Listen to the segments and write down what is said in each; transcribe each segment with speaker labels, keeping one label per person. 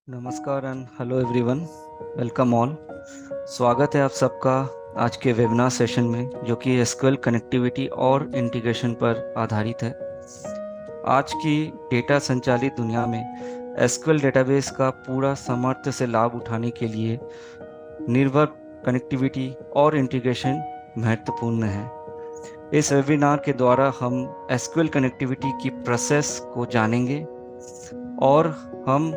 Speaker 1: नमस्कार and hello everyone. Welcome all. स्वागत है आप सबका आज के वेबिनार सेशन में, जो कि एसक्यूएल कनेक्टिविटी और इंटीग्रेशन पर आधारित है। आज की डेटा संचालित दुनिया में एसक्यूएल डेटाबेस का पूरा सामर्थ्य से लाभ उठाने के लिए निर्भर कनेक्टिविटी और इंटीग्रेशन महत्वपूर्ण है। इस वेबिनार के द्वारा हम एसक्यूएल कनेक्टिविटी की प्रोसेस को जानेंगे और हम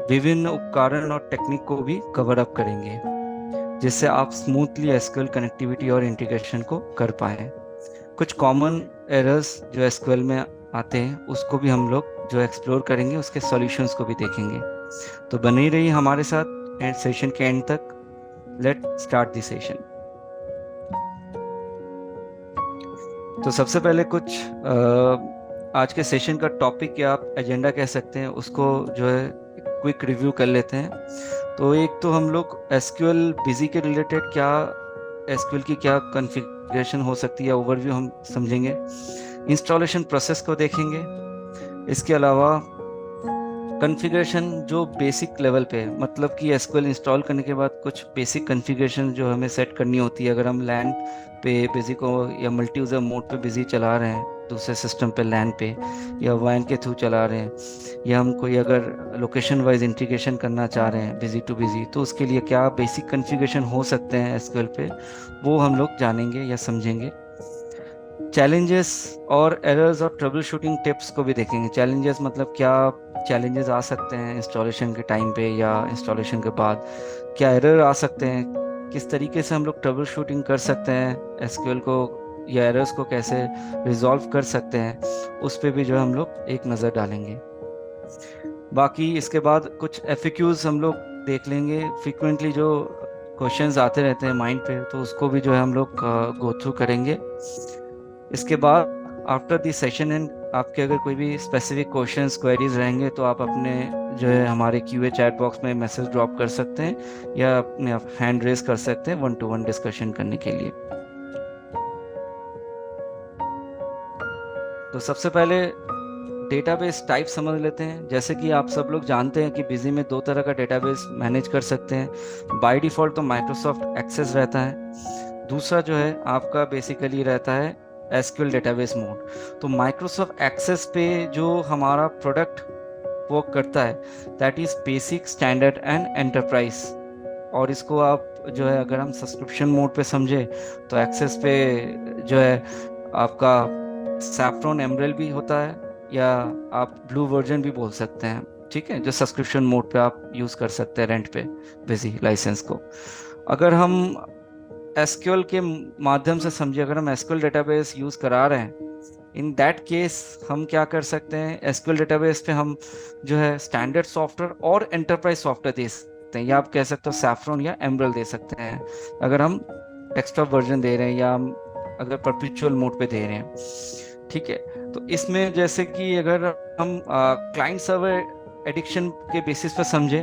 Speaker 1: विभिन्न उपकरण और टेक्निक को भी कवर अप करेंगे, जिससे आप स्मूथली एसक्यूएल कनेक्टिविटी और इंटीग्रेशन को कर पाएं। कुछ कॉमन एरर्स जो एसक्यूएल में आते हैं उसको भी हम लोग जो एक्सप्लोर करेंगे, उसके सॉल्यूशंस को भी देखेंगे। तो बने ही रहिए हमारे साथ सेशन के एंड तक। Let start the session. तो सबसे पहले कुछ आज के सेशन का टॉपिक या आप एजेंडा कह सकते हैं, उसको जो है क्विक रिव्यू कर लेते हैं। तो एक तो हम लोग एसक्यूएल बिजी के रिलेटेड क्या एसक्यूएल की क्या कॉन्फ़िगरेशन हो सकती है, ओवरव्यू हम समझेंगे। इंस्टॉलेशन प्रोसेस को देखेंगे। इसके अलावा कॉन्फ़िगरेशन जो बेसिक लेवल पे है, मतलब कि एसक्यूएल इंस्टॉल करने के बाद कुछ बेसिक कॉन्फ़िगरेशन जो हमें सेट करनी होती है। अगर हम लैन पे बिजी को या मल्टी यूज़र मोड पे बिजी चला रहे हैं, दूसरे सिस्टम पे लैन पे, या वैन के थ्रू चला रहे हैं, या हम कोई अगर लोकेशन वाइज इंटीग्रेशन करना चाह रहे हैं बिजी टू बिजी, तो उसके लिए क्या बेसिक कॉन्फ़िगरेशन हो सकते हैं एसक्यूएल पे, वो हम लोग जानेंगे या समझेंगे। चैलेंजेस और एरर्स और ट्रबल शूटिंग टिप्स को भी देखेंगे। चैलेंजेस मतलब क्या चैलेंजेस आ सकते हैं इंस्टॉलेशन के टाइम पे या इंस्टॉलेशन के बाद, क्या एरर आ सकते हैं, किस तरीके से हम लोग ट्रबल शूटिंग कर सकते हैं एसक्यूएल को, या एरर्स को कैसे रिजॉल्व कर सकते हैं, उस पे भी जो है हम लोग एक नज़र डालेंगे। बाकी इसके बाद कुछ एफएक्यूज हम लोग देख लेंगे। फ्रीक्वेंटली जो क्वेश्चंस आते रहते हैं माइंड पे, तो उसको भी जो है हम लोग गो थ्रू करेंगे। इसके बाद आफ्टर दी सेशन एंड आपके अगर कोई भी स्पेसिफिक क्वेश्चंस क्वेरीज रहेंगे, तो आप अपने जो है हमारे क्यूए चैट बॉक्स में मैसेज ड्रॉप कर सकते हैं, या अपने आप हैंड रेज कर सकते हैं वन टू वन डिस्कशन करने के लिए। तो सबसे पहले डेटाबेस टाइप समझ लेते हैं। जैसे कि आप सब लोग जानते हैं कि बिजी में दो तरह का डेटाबेस मैनेज कर सकते हैं। बाय डिफॉल्ट तो माइक्रोसॉफ्ट एक्सेस रहता है, दूसरा जो है आपका बेसिकली रहता है एसक्यूएल डेटाबेस मोड। तो माइक्रोसॉफ्ट एक्सेस पे जो हमारा प्रोडक्ट वर्क करता है, that is basic, standard and enterprise. और इसको आप जो है अगर हम सब्सक्रिप्शन मोड पे समझे, तो एक्सेस पे जो है आपका सैफ्रॉन एमरेल भी होता है, या आप ब्लू वर्जन भी बोल सकते हैं, ठीक है, जो सब्सक्रिप्शन मोड पे आप यूज कर सकते हैं रेंट पे बिजी लाइसेंस को। अगर हम एसक्यूएल के माध्यम से समझे, अगर हम एसक्यूएल डेटाबेस यूज करा रहे हैं, इन दैट केस हम क्या कर सकते हैं, एसक्यूएल डेटाबेस पे हम जो है स्टैंडर्ड सॉफ्टवेयर और एंटरप्राइज सॉफ्टवेयर दे सकते हैं, या आप कह सकते हो सैफ्रॉन या एमरेल दे सकते हैं, अगर हम डेस्कटॉप वर्जन दे रहे हैं या हम अगर परपेचुअल मोड पे दे रहे हैं, ठीक है। तो इसमें जैसे कि अगर हम क्लाइंट सर्वर एडिक्शन के बेसिस पर समझे,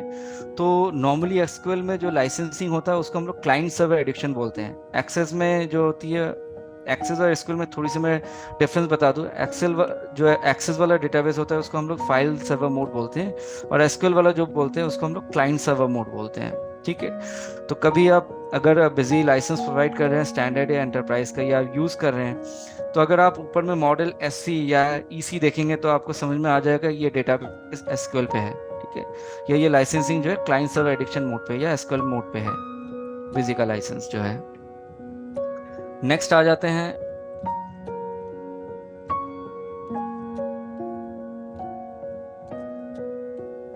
Speaker 1: तो नॉर्मली एसक्यूएल में जो लाइसेंसिंग होता है उसको हम लोग क्लाइंट सर्वर एडिक्शन बोलते हैं। एक्सेस में जो होती है, एक्सेस और एसक्यूएल में थोड़ी सी मैं डिफरेंस बता दूं। जो है एक्सेस वाला डेटाबेस होता है उसको हम लोग फाइल सर्वर मोड बोलते हैं, और एसक्यूएल वाला जो बोलते हैं उसको हम लोग क्लाइंट सर्वर मोड बोलते हैं, ठीक है। तो कभी आप अगर बिजी लाइसेंस प्रोवाइड कर रहे हैं स्टैंडर्ड या एंटरप्राइज का, या यूज कर रहे हैं, तो अगर आप ऊपर में मॉडल एससी या ईसी देखेंगे, तो आपको समझ में आ जाएगा ये डेटाबेस एसक्यूएल पे है, ठीक है। या ये लाइसेंसिंग जो है क्लाइंट सर्वर एडिक्शन मोड पे या एसक्यूएल मोड पे है, बिजी का लाइसेंस जो है। नेक्स्ट आ जाते हैं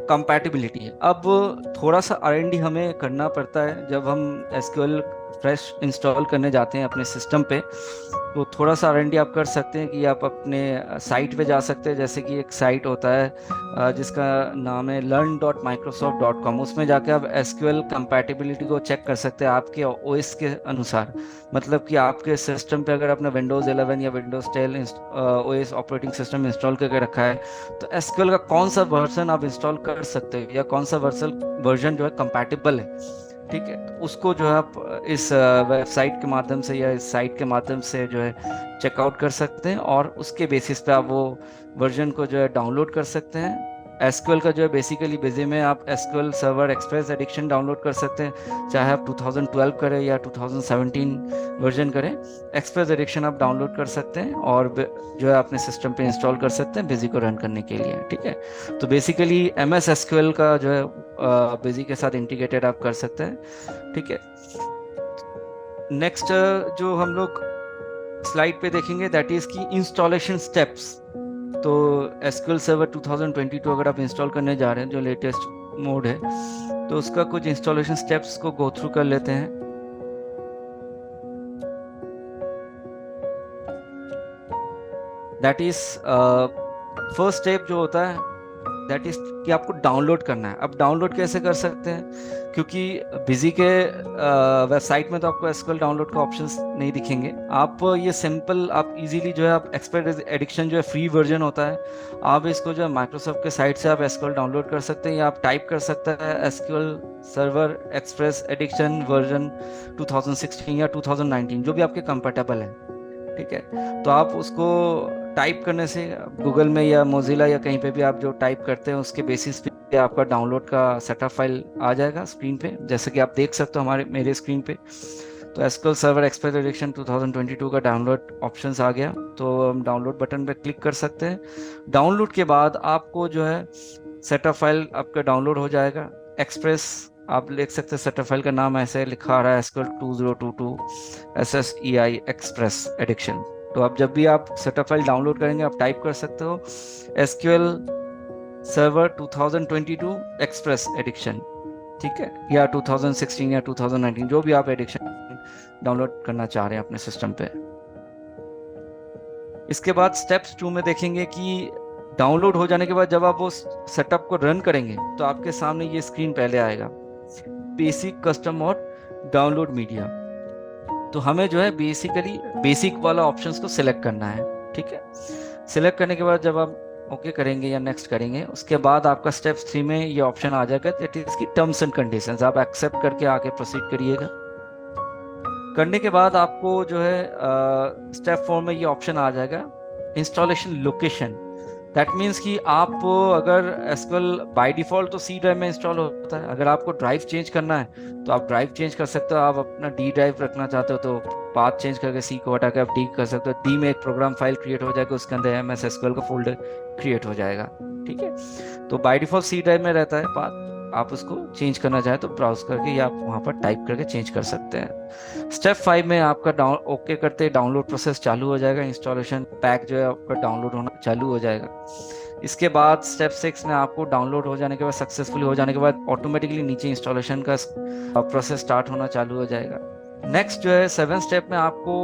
Speaker 1: कंपैटिबिलिटी। अब थोड़ा सा आरएनडी हमें करना पड़ता है जब हम एसक्यूएल फ्रेश इंस्टॉल करने जाते हैं अपने सिस्टम पे। तो थोड़ा सा आरएनडी आप कर सकते हैं कि आप अपने साइट पे जा सकते हैं। जैसे कि एक साइट होता है जिसका नाम है learn.microsoft.com। उसमें जाके आप एसक्यूएल कंपैटिबिलिटी को चेक कर सकते हैं आपके ओएस के अनुसार। मतलब कि आपके सिस्टम पे अगर आपने विंडोज़ 11 या Windows 10 OS operating system install करके रखा है, तो एसक्यूएल का कौन सा वर्जन आप इंस्टॉल कर सकते हो, या कौन सा वर्जन जो है कंपैटिबल है, ठीक है। तो उसको जो है आप इस वेबसाइट के माध्यम से या इस साइट के माध्यम से जो है चेकआउट कर सकते हैं, और उसके बेसिस पे आप वो वर्जन को जो है डाउनलोड कर सकते हैं, एसक्यूएल का जो है बेसिकली बिजी में आप SQL server express addiction download कर सकते हैं, चाहे आप 2012 करें या 2017 वर्जन करें। एक्सप्रेस एडिक्शन आप डाउनलोड कर सकते हैं और जो है अपने सिस्टम पे इंस्टॉल कर सकते हैं बिजी को रन करने के लिए। ठीक है, तो बेसिकली एम एस एसक्यूएल का जो है बिजी के साथ इंटीग्रेटेड आप कर सकते हैं। ठीक है, नेक्स्ट जो हम लोग स्लाइड पे देखेंगे दैट इज की इंस्टॉलेशन स्टेप्स। तो एसक्यूएल सर्वर 2022 अगर आप इंस्टॉल करने जा रहे हैं, जो लेटेस्ट मोड है, तो उसका कुछ इंस्टॉलेशन स्टेप्स को गो थ्रू कर लेते हैं। दैट इज फर्स्ट स्टेप जो होता है दैट इज कि आपको डाउनलोड करना है। अब डाउनलोड कैसे कर सकते हैं, क्योंकि बिजी के वेबसाइट में तो आपको एसक्यूएल डाउनलोड का ऑप्शंस नहीं दिखेंगे। आप ये सिंपल आप इजीली जो है आप एक्सपर्ट एडिक्शन जो है फ्री वर्जन होता है, आप इसको जो है माइक्रोसॉफ्ट के साइट से आप एसक्यूएल डाउनलोड कर सकते हैं, या आप टाइप कर सकते हैं SQL server express addiction version 2016 या 2019 जो भी आपके कंफर्टेबल है। ठीक है, तो आप उसको टाइप करने से गूगल में या मोजिला या कहीं पे भी आप जो टाइप करते हैं उसके बेसिस पे आपका डाउनलोड का सेटअप फाइल आ जाएगा स्क्रीन पे, जैसे कि आप देख सकते हो हमारे मेरे स्क्रीन पे। तो एसक्यूएल सर्वर एक्सप्रेस एडिक्शन 2022 का डाउनलोड ऑप्शंस आ गया, तो हम डाउनलोड बटन पे क्लिक कर सकते हैं। डाउनलोड के बाद आपको जो है सेटअप फाइल आपका डाउनलोड हो जाएगा। एक्सप्रेस आप लिख सकते हैं, सेटअप फाइल का नाम ऐसे लिखा आ रहा है एसक्यूएल 2022 SSEI एक्सप्रेस एडिक्शन। तो आप जब भी आप सेटअप फाइल डाउनलोड करेंगे आप टाइप कर सकते हो एसक्यूएल सर्वर 2022 एक्सप्रेस एडिक्शन। ठीक है, या 2016 या 2019 जो भी आप एडिक्शन डाउनलोड करना चाह रहे हैं अपने सिस्टम पे। इसके बाद स्टेप्स 2 में देखेंगे कि डाउनलोड हो जाने के बाद जब आप वो सेटअप को रन करेंगे तो आपके सामने ये स्क्रीन पहले आएगा, बेसिक कस्टम और डाउनलोड मीडिया। तो हमें जो है बेसिकली बेसिक वाला ऑप्शंस को सिलेक्ट करना है। ठीक है, सिलेक्ट करने के बाद जब आप ओके करेंगे या नेक्स्ट करेंगे, उसके बाद आपका स्टेप 3 में ये ऑप्शन आ जाएगा दैट इज की टर्म्स एंड कंडीशंस, आप एक्सेप्ट करके आगे प्रोसीड करिएगा। करने के बाद आपको जो है स्टेप 4 में ये ऑप्शन आ जाएगा इंस्टॉलेशन लोकेशन। दैट मीन्स कि आप अगर एसक्यूएल बाय डिफॉल्ट तो सी ड्राइव में इंस्टॉल होता है, अगर आपको ड्राइव चेंज करना है तो आप ड्राइव चेंज कर सकते हो। आप अपना डी ड्राइव रखना चाहते हो तो पाथ चेंज करके सी को हटा के आप डी कर सकते हो। डी में एक प्रोग्राम फाइल क्रिएट हो जाएगा, उसके अंदर एम एस एसक्यूएल का फोल्डर क्रिएट हो जाएगा। ठीक है, तो बाय डिफॉल्ट सी ड्राइव में रहता है पाथ, आप उसको चेंज करना चाहे तो ब्राउज करके या आप वहां पर टाइप करके चेंज कर सकते हैं। स्टेप 5 में आपका डाउन ओके करते डाउनलोड प्रोसेस चालू हो जाएगा, इंस्टॉलेशन पैक जो है आपका डाउनलोड होना चालू हो जाएगा। इसके बाद स्टेप 6 में आपको डाउनलोड हो जाने के बाद सक्सेसफुली हो जाने के बाद ऑटोमेटिकली नीचे इंस्टॉलेशन का प्रोसेस स्टार्ट होना चालू हो जाएगा। नेक्स्ट जो है 7 स्टेप में आपको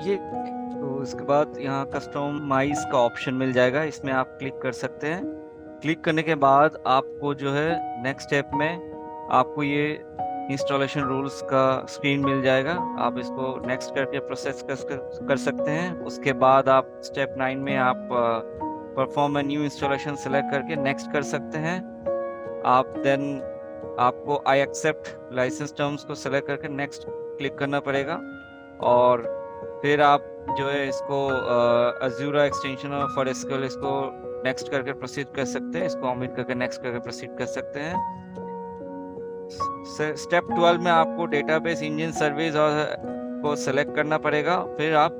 Speaker 1: ये, तो इसके बाद यहाँ कस्टमाइज का ऑप्शन मिल जाएगा, इसमें आप क्लिक कर सकते हैं। क्लिक करने के बाद आपको जो है नेक्स्ट स्टेप में आपको ये इंस्टॉलेशन रूल्स का स्क्रीन मिल जाएगा, आप इसको नेक्स्ट करके प्रोसेस कर सकते हैं। उसके बाद आप स्टेप 9 में आप परफॉर्म न्यू इंस्टॉलेशन सेलेक्ट करके नेक्स्ट कर सकते हैं। आप देन आपको आई एक्सेप्ट लाइसेंस टर्म्स को सेलेक्ट करके नेक्स्ट क्लिक करना पड़ेगा, और फिर आप जो है इसको अज़ूरा एक्सटेंशन फॉर एसक्यूएल इसको नेक्स्ट करके प्रोसीड कर सकते हैं, इसको ओमिट करके नेक्स्ट करके प्रोसीड कर सकते हैं। स्टेप 12 में आपको डेटाबेस इंजन सर्विस और को सेलेक्ट करना पड़ेगा। फिर आप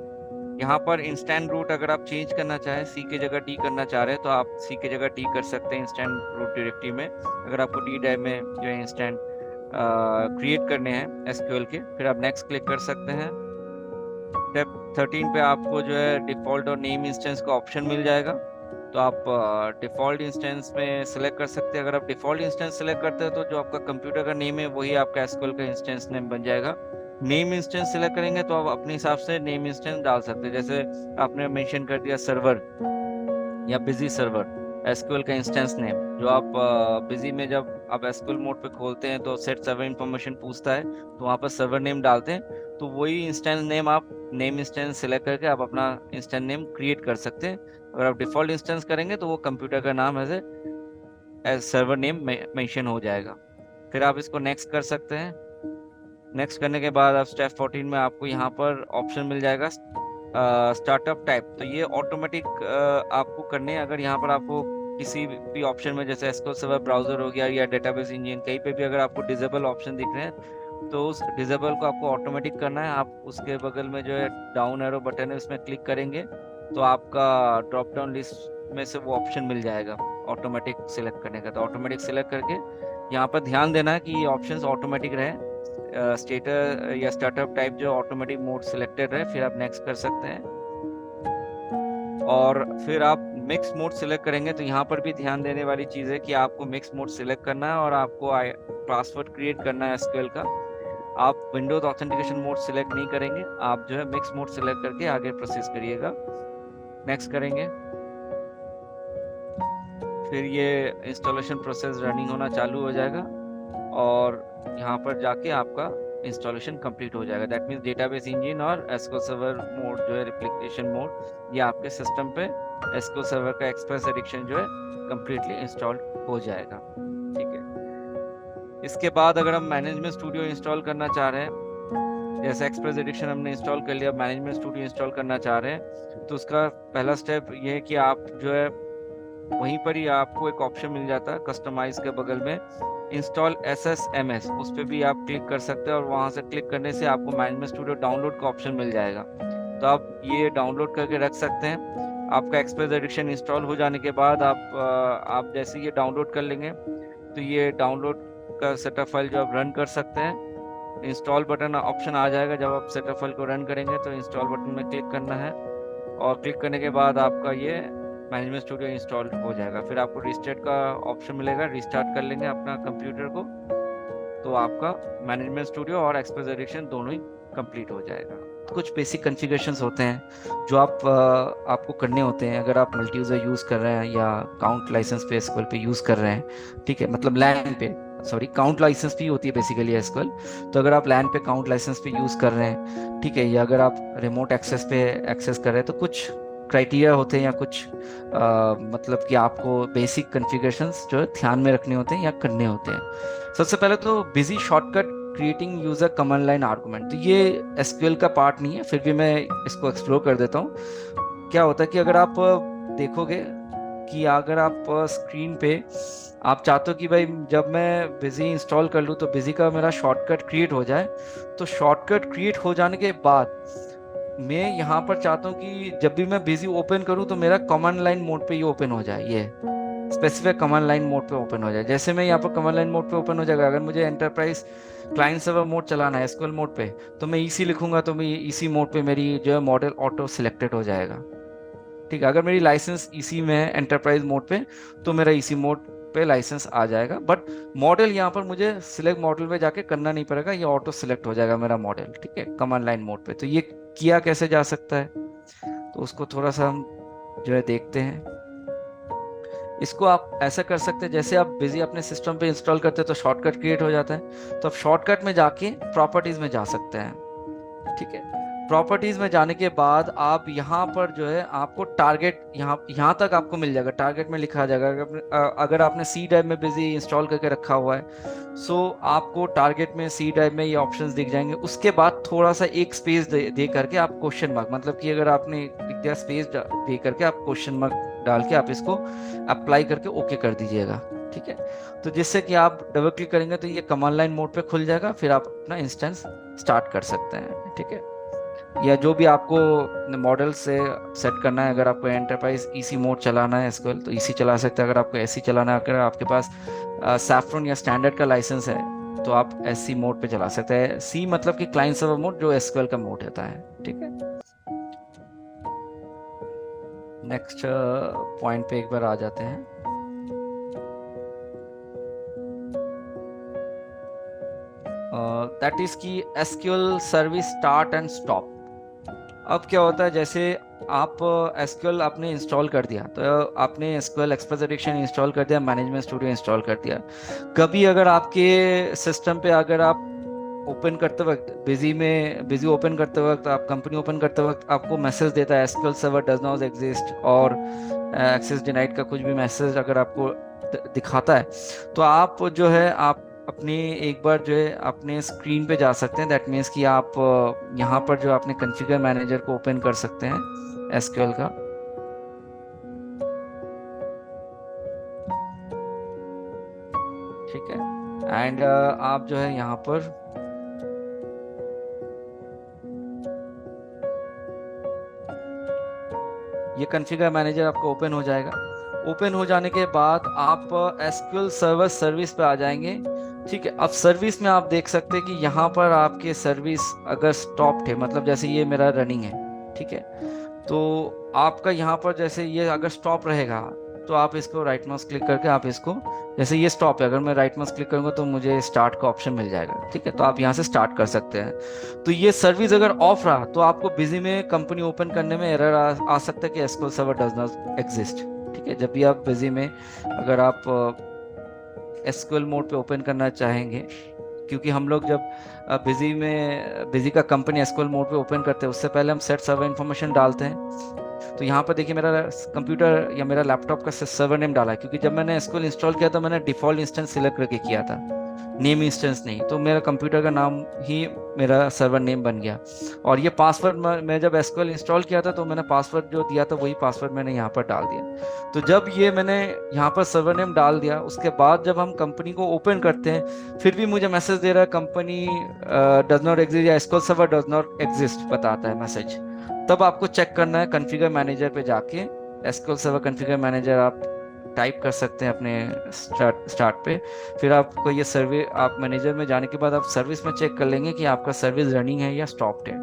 Speaker 1: यहाँ पर इंस्टेंट रूट अगर आप चेंज करना चाहें, सी की जगह डी करना चाह रहे हैं तो आप सी की जगह डी कर सकते हैं इंस्टेंट रूट डायरेक्टरी में। अगर आपको डी ड्राइव में जो है इंस्टेंट क्रिएट करने हैं एसक्यूएल के, फिर आप नेक्स्ट क्लिक कर सकते हैं। स्टेप 13 पे आपको जो है डिफॉल्ट और नेम इंस्टेंस का ऑप्शन मिल जाएगा, तो आप डिफॉल्ट इंस्टेंस में सिलेक्ट कर सकते हैं। अगर आप डिफॉल्ट इंस्टेंस सिलेक्ट करते हैं तो जो आपका कंप्यूटर का नेम है वही आपका एसक्यूएल का इंस्टेंस नेम बन जाएगा। नेम इंस्टेंस सिलेक्ट करेंगे तो आप अपने हिसाब से नेम इंस्टेंस डाल सकते हैं, जैसे आपने मेंशन कर दिया सर्वर या बिजी सर्वर एसक्यूएल का इंस्टेंस नेम, जो आप बिजी में जब आप एसक्यूएल मोड पे खोलते हैं तो सेट सर्वर इंफॉर्मेशन पूछता है, तो वहाँ पर सर्वर नेम डालते हैं, तो वही इंस्टेंस नेम आप नेम इंस्टेंस सिलेक्ट करके आप अपना इंस्टेंस नेम क्रिएट कर सकते हैं। अगर आप डिफॉल्ट इंस्टेंस करेंगे तो वो कंप्यूटर का नाम एज सर्वर नेम मेंशन हो जाएगा। फिर आप इसको नेक्स्ट कर सकते हैं। नेक्स्ट करने के बाद आप स्टेप 14 में आपको यहाँ पर ऑप्शन मिल जाएगा स्टार्टअप टाइप, तो ये ऑटोमेटिक आपको करने, अगर यहाँ पर आपको किसी भी ऑप्शन में, जैसे एसक्यूएल सर्वर ब्राउजर हो गया या डेटाबेस इंजन, कहीं पे भी अगर आपको डिसेबल ऑप्शन दिख रहे हैं तो उस डिसेबल को आपको ऑटोमेटिक करना है। आप उसके बगल में जो है डाउन एरो बटन है, उसमें क्लिक करेंगे तो आपका ड्रॉप डाउन लिस्ट में से वो ऑप्शन मिल जाएगा ऑटोमेटिक सिलेक्ट करने का। तो ऑटोमेटिक सिलेक्ट करके यहाँ पर ध्यान देना है कि ये ऑप्शंस ऑटोमेटिक रहे, स्टेटस या स्टार्टअप टाइप जो ऑटोमेटिक मोड सिलेक्टेड रहे, फिर आप नेक्स्ट कर सकते हैं। और फिर आप मिक्स मोड सिलेक्ट करेंगे तो यहाँ पर भी ध्यान देने वाली चीज़ है कि आपको मिक्स मोड सिलेक्ट करना है और आपको पासवर्ड क्रिएट करना है एसक्यूएल का। आप विंडोज ऑथेंटिकेशन मोड सिलेक्ट नहीं करेंगे, आप जो है मिक्स मोड सिलेक्ट करके आगे प्रोसेस करिएगा। नेक्स्ट करेंगे, फिर ये इंस्टॉलेशन प्रोसेस रनिंग होना चालू हो जाएगा और यहाँ पर जाके आपका इंस्टॉलेशन कंप्लीट हो जाएगा। दैट मीन्स डेटाबेस इंजन और एसक्यूएल सर्वर मोड जो है रिप्लिकेशन मोड, ये आपके सिस्टम पे एसक्यूएल सर्वर का एक्सप्रेस एडिक्शन जो है कंप्लीटली इंस्टॉल हो जाएगा। ठीक है, इसके बाद अगर हम मैनेजमेंट स्टूडियो इंस्टॉल करना चाह रहे हैं, जैसे एक्सप्रेस एडिक्शन हमने इंस्टॉल कर लिया, मैनेजमेंट स्टूडियो इंस्टॉल करना चाह रहे हैं, तो उसका पहला स्टेप ये है कि आप जो है वहीं पर ही आपको एक ऑप्शन मिल जाता है कस्टमाइज के बगल में इंस्टॉल SSMS, उस पर भी आप क्लिक कर सकते हैं और वहां से क्लिक करने से आपको मैनेजमेंट स्टूडियो डाउनलोड का ऑप्शन मिल जाएगा। तो आप ये डाउनलोड करके रख सकते हैं। आपका एक्सप्रेस एडिक्शन इंस्टॉल हो जाने के बाद आप जैसे ये डाउनलोड कर लेंगे तो ये डाउनलोड का सेटअप फाइल जो आप रन कर सकते हैं। इंस्टॉल बटन ऑप्शन आ जाएगा, जब आप सेटअप फाइल को रन करेंगे तो इंस्टॉल बटन में क्लिक करना है और क्लिक करने के बाद आपका ये मैनेजमेंट स्टूडियो इंस्टॉल हो जाएगा। फिर आपको रिस्टार्ट का ऑप्शन मिलेगा, रिस्टार्ट कर लेंगे अपना कंप्यूटर को तो आपका मैनेजमेंट स्टूडियो और एक्सप्रेस एडिक्शन दोनों ही कंप्लीट हो जाएगा। कुछ बेसिक कॉन्फ़िगरेशंस होते हैं जो आपको करने होते हैं अगर आप मल्टी यूज़र यूज़ कर रहे हैं या काउंट लाइसेंस पे एसक्यूएल पे यूज़ कर रहे हैं। ठीक है, मतलब लैन पे, सॉरी काउंट लाइसेंस भी होती है बेसिकली एसक्यूएल। तो अगर आप लैन पे काउंट लाइसेंस पे यूज़ कर रहे हैं, ठीक है, या अगर आप रिमोट एक्सेस पे एक्सेस कर रहे हैं, तो कुछ क्राइटेरिया होते हैं या कुछ मतलब कि आपको बेसिक कॉन्फ़िगरेशंस जो है ध्यान में रखने होते हैं या करने होते हैं। सबसे पहले तो busy shortcut creating user command line argument, तो ये एसक्यूएल का पार्ट नहीं है, फिर भी मैं इसको एक्सप्लोर कर देता हूँ। क्या होता है कि अगर आप देखोगे कि अगर आप स्क्रीन पे आप चाहते हो कि भाई जब मैं बिजी इंस्टॉल कर लूँ तो बिजी का मेरा शॉर्टकट क्रिएट हो जाए, तो शॉर्टकट क्रिएट हो जाने के बाद मैं यहाँ पर चाहता हूँ कि जब भी मैं बिजी ओपन करूँ तो मेरा कमांड लाइन मोड पे ये ओपन हो जाए, ये स्पेसिफिक कमांड लाइन मोड पे ओपन हो जाए। जैसे मैं यहाँ पर कमांड लाइन मोड पे ओपन हो जाएगा, अगर मुझे एंटरप्राइज क्लाइंट सर्वर मोड चलाना है एसक्यूएल मोड पे, तो मैं इसी लिखूंगा तो मैं इसी मोड पे मेरी जो है मॉडल ऑटो सिलेक्टेड हो जाएगा। ठीक है, अगर मेरी लाइसेंस इसी में है एंटरप्राइज मोड पे तो मेरा इसी मोड पे लाइसेंस आ जाएगा। बट मॉडल यहाँ पर मुझे सिलेक्ट मॉडल पे जाके करना नहीं पड़ेगा, ये ऑटो सिलेक्ट हो जाएगा मेरा मॉडल। ठीक है, कमांड लाइन मोड पे। तो ये किया कैसे जा सकता है, तो उसको थोड़ा सा हम जो है देखते हैं। इसको आप ऐसा कर सकते हैं, जैसे आप बिजी अपने सिस्टम पे इंस्टॉल करते हैं तो शॉर्टकट क्रिएट हो जाता है, तो आप शॉर्टकट में जाके प्रॉपर्टीज में जा सकते हैं। ठीक है, प्रॉपर्टीज में जाने के बाद आप यहाँ पर जो है आपको टारगेट यहाँ तक आपको मिल जाएगा, टारगेट में लिखा आ जाएगा। अगर आपने सी ड्राइव में बिजी इंस्टॉल करके रखा हुआ है, सो आपको टारगेट में सी ड्राइव में ये ऑप्शंस दिख जाएंगे। उसके बाद थोड़ा सा एक स्पेस दे करके आप क्वेश्चन मार्क, मतलब कि अगर आपने लिख दिया स्पेस दे करके आप क्वेश्चन मार्क डाल के आप इसको अप्लाई करके ओके कर दीजिएगा। ठीक है, तो जिससे कि आप डबल क्लिक करेंगे तो ये कमांड लाइन मोड पे खुल जाएगा, फिर आप अपना इंस्टेंस स्टार्ट कर सकते हैं। ठीक है, या जो भी आपको मॉडल से सेट करना है, अगर आपको एंटरप्राइज ईसी मोड चलाना है एसक्यूएल तो ईसी चला सकते हैं, अगर आपको एससी चलाना है, अगर आपके पास सैफरन या स्टैंडर्ड का लाइसेंस है तो आप एससी मोड पे चला सकते हैं। सी मतलब कि क्लाइंट सर्वर मोड, जो एसक्यूएल का मोड होता है। ठीक है, नेक्स्ट पॉइंट पे एक बार आ जाते हैं। दैट इज की SQL service start and stop. अब क्या होता है, जैसे आप एसक्यूएल आपने इंस्टॉल कर दिया, तो आपने एसक्यूएल एक्सप्रेस एडिक्शन इंस्टॉल कर दिया, मैनेजमेंट स्टूडियो इंस्टॉल कर दिया। कभी अगर आपके सिस्टम पे अगर आप ओपन करते वक्त बिजी ओपन करते वक्त, आप कंपनी ओपन करते वक्त आपको मैसेज देता है SQL server does not exist और एक्सेस डिनाइड का कुछ भी मैसेज अगर आपको दिखाता है, तो आप जो है आप अपनी एक बार जो है अपने स्क्रीन पे जा सकते हैं। दैट मीन्स कि आप यहाँ पर जो अपने कॉन्फ़िगर मैनेजर को ओपन कर सकते हैं एसक्यूएल का। एंड आप जो है यहाँ पर ये कॉन्फ़िगर मैनेजर आपको ओपन हो जाएगा। ओपन हो जाने के बाद आप एसक्यूएल सर्वर सर्विस पे आ जाएंगे। ठीक है, अब सर्विस में आप देख सकते हैं कि यहाँ पर आपके सर्विस अगर स्टॉप्ड है, मतलब जैसे ये मेरा रनिंग है, ठीक है, तो आपका यहाँ पर जैसे ये अगर स्टॉप रहेगा तो आप इसको राइट माउस क्लिक करके आप इसको, जैसे ये स्टॉप है, अगर मैं राइट माउस क्लिक करूंगा तो मुझे स्टार्ट का ऑप्शन मिल जाएगा। ठीक है, तो आप यहाँ से स्टार्ट कर सकते हैं। तो ये सर्विस अगर ऑफ रहा तो आपको बिजी में कंपनी ओपन करने में एरर आ सकता है कि SQL server does not exist. ठीक है, जब भी आप बिजी में अगर आप एसक्यूएल मोड पे ओपन करना चाहेंगे, क्योंकि हम लोग जब बिजी का कंपनी एसक्यूएल मोड पे ओपन करते हैं उससे पहले हम सेट सर्वर इन्फॉर्मेशन डालते हैं। तो यहाँ पर देखिए मेरा कंप्यूटर या मेरा लैपटॉप का सर्वर नेम डाला है, क्योंकि जब मैंने एसक्यूएल इंस्टॉल किया था मैंने डिफॉल्ट इंस्टेंस सिलेक्ट करके किया था, नेम इंस्टेंस नहीं, तो मेरा कंप्यूटर का नाम ही मेरा सर्वर नेम बन गया। और ये पासवर्ड मैं जब एसक्यूएल इंस्टॉल किया था तो मैंने पासवर्ड जो दिया था वही पासवर्ड मैंने यहाँ पर डाल दिया। तो जब ये मैंने यहाँ पर सर्वर नेम डाल दिया उसके बाद जब हम कंपनी को ओपन करते हैं फिर भी मुझे मैसेज दे रहा है कंपनी डज नॉट एग्जिस्ट या SQL server does not exist बताता है मैसेज। तब आपको चेक करना है कॉन्फ़िगर मैनेजर पे जाके, एसक्यूएल सर्वर कॉन्फ़िगर मैनेजर आप टाइप कर सकते हैं अपने स्टार्ट पे। फिर आपको ये सर्वे आप मैनेजर में जाने के बाद आप सर्विस में चेक कर लेंगे कि आपका सर्विस रनिंग है या स्टॉप्ड है।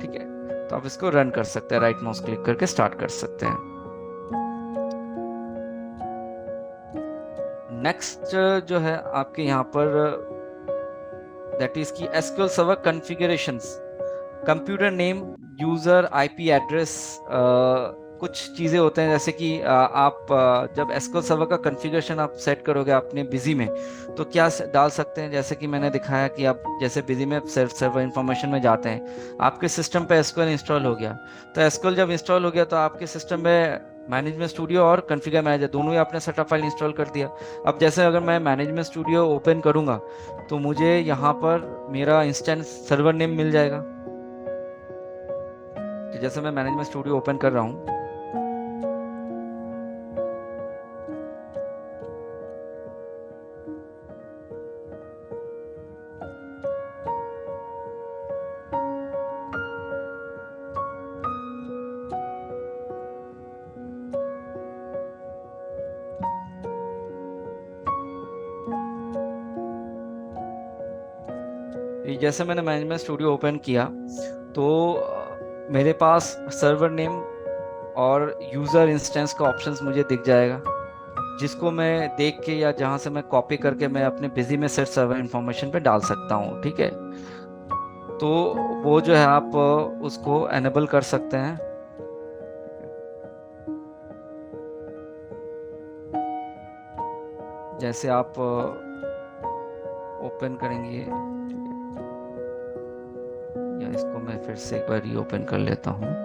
Speaker 1: ठीक है, तो आप इसको रन कर सकते हैं, राइट माउस क्लिक करके स्टार्ट कर सकते हैं। नेक्स्ट जो है आपके यहाँ पर दैट इज की SQL server configurations, computer name, user IP address, कुछ चीज़ें होते हैं जैसे कि आप जब एसक्यूएल सर्वर का कॉन्फ़िगरेशन आप सेट करोगे अपने बिजी में तो क्या डाल सकते हैं, जैसे कि मैंने दिखाया कि आप जैसे बिजी में सर्वर इंफॉर्मेशन में जाते हैं, आपके सिस्टम पे एसक्यूएल इंस्टॉल हो गया, तो एसक्यूएल जब इंस्टॉल हो गया तो आपके सिस्टम में मैनेजमेंट स्टूडियो और कॉन्फ़िगर मैनेजर दोनों ही आपने सेटअप फाइल इंस्टॉल कर दिया। अब जैसे अगर मैं मैनेजमेंट स्टूडियो ओपन करूंगा तो मुझे यहाँ पर मेरा इंस्टेंस सर्वर नेम मिल जाएगा। तो जैसे मैं मैनेजमेंट स्टूडियो ओपन कर रहा हूँ, ये जैसे मैंने मैनेजमेंट स्टूडियो ओपन किया तो मेरे पास सर्वर नेम और यूज़र इंस्टेंस का ऑप्शंस मुझे दिख जाएगा, जिसको मैं देख के या जहां से मैं कॉपी करके मैं अपने बिजी में सेट सर्वर इंफॉर्मेशन पे डाल सकता हूँ। ठीक है, तो वो जो है आप उसको एनेबल कर सकते हैं। जैसे आप ओपन करेंगे, ठीक है, या इसको मैं फिर से एक बार रीओपन कर लेता हूँ।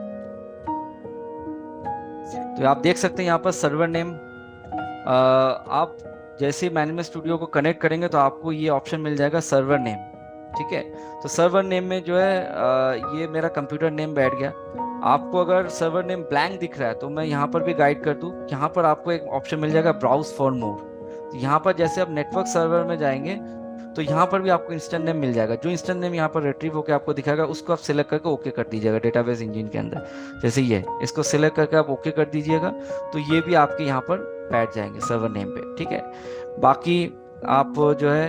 Speaker 1: तो आप देख सकते हैं यहाँ पर सर्वर नेम, आप जैसे ही मैनेजमेंट स्टूडियो को कनेक्ट करेंगे तो आपको ये ऑप्शन मिल जाएगा सर्वर नेम। ठीक है, तो सर्वर नेम में जो है ये मेरा कंप्यूटर नेम बैठ गया। आपको अगर सर्वर नेम ब्लैंक दिख रहा है तो मैं यहाँ पर भी गाइड कर दूँ, यहाँ पर आपको एक ऑप्शन मिल जाएगा ब्राउज फॉर मोर। तो यहाँ पर जैसे आप नेटवर्क सर्वर में जाएंगे तो यहाँ पर भी आपको इंस्टेंट नेम मिल जाएगा, जो इंस्टेंट नेम यहाँ पर रिट्रीव होकर आपको दिखाएगा उसको आप सिलेक्ट करके ओके कर दीजिएगा डेटाबेस इंजन के अंदर। जैसे ये इसको सिलेक्ट करके आप ओके कर दीजिएगा तो ये भी आपके यहाँ पर बैठ जाएंगे सर्वर नेम पे। ठीक है, बाकी आप जो है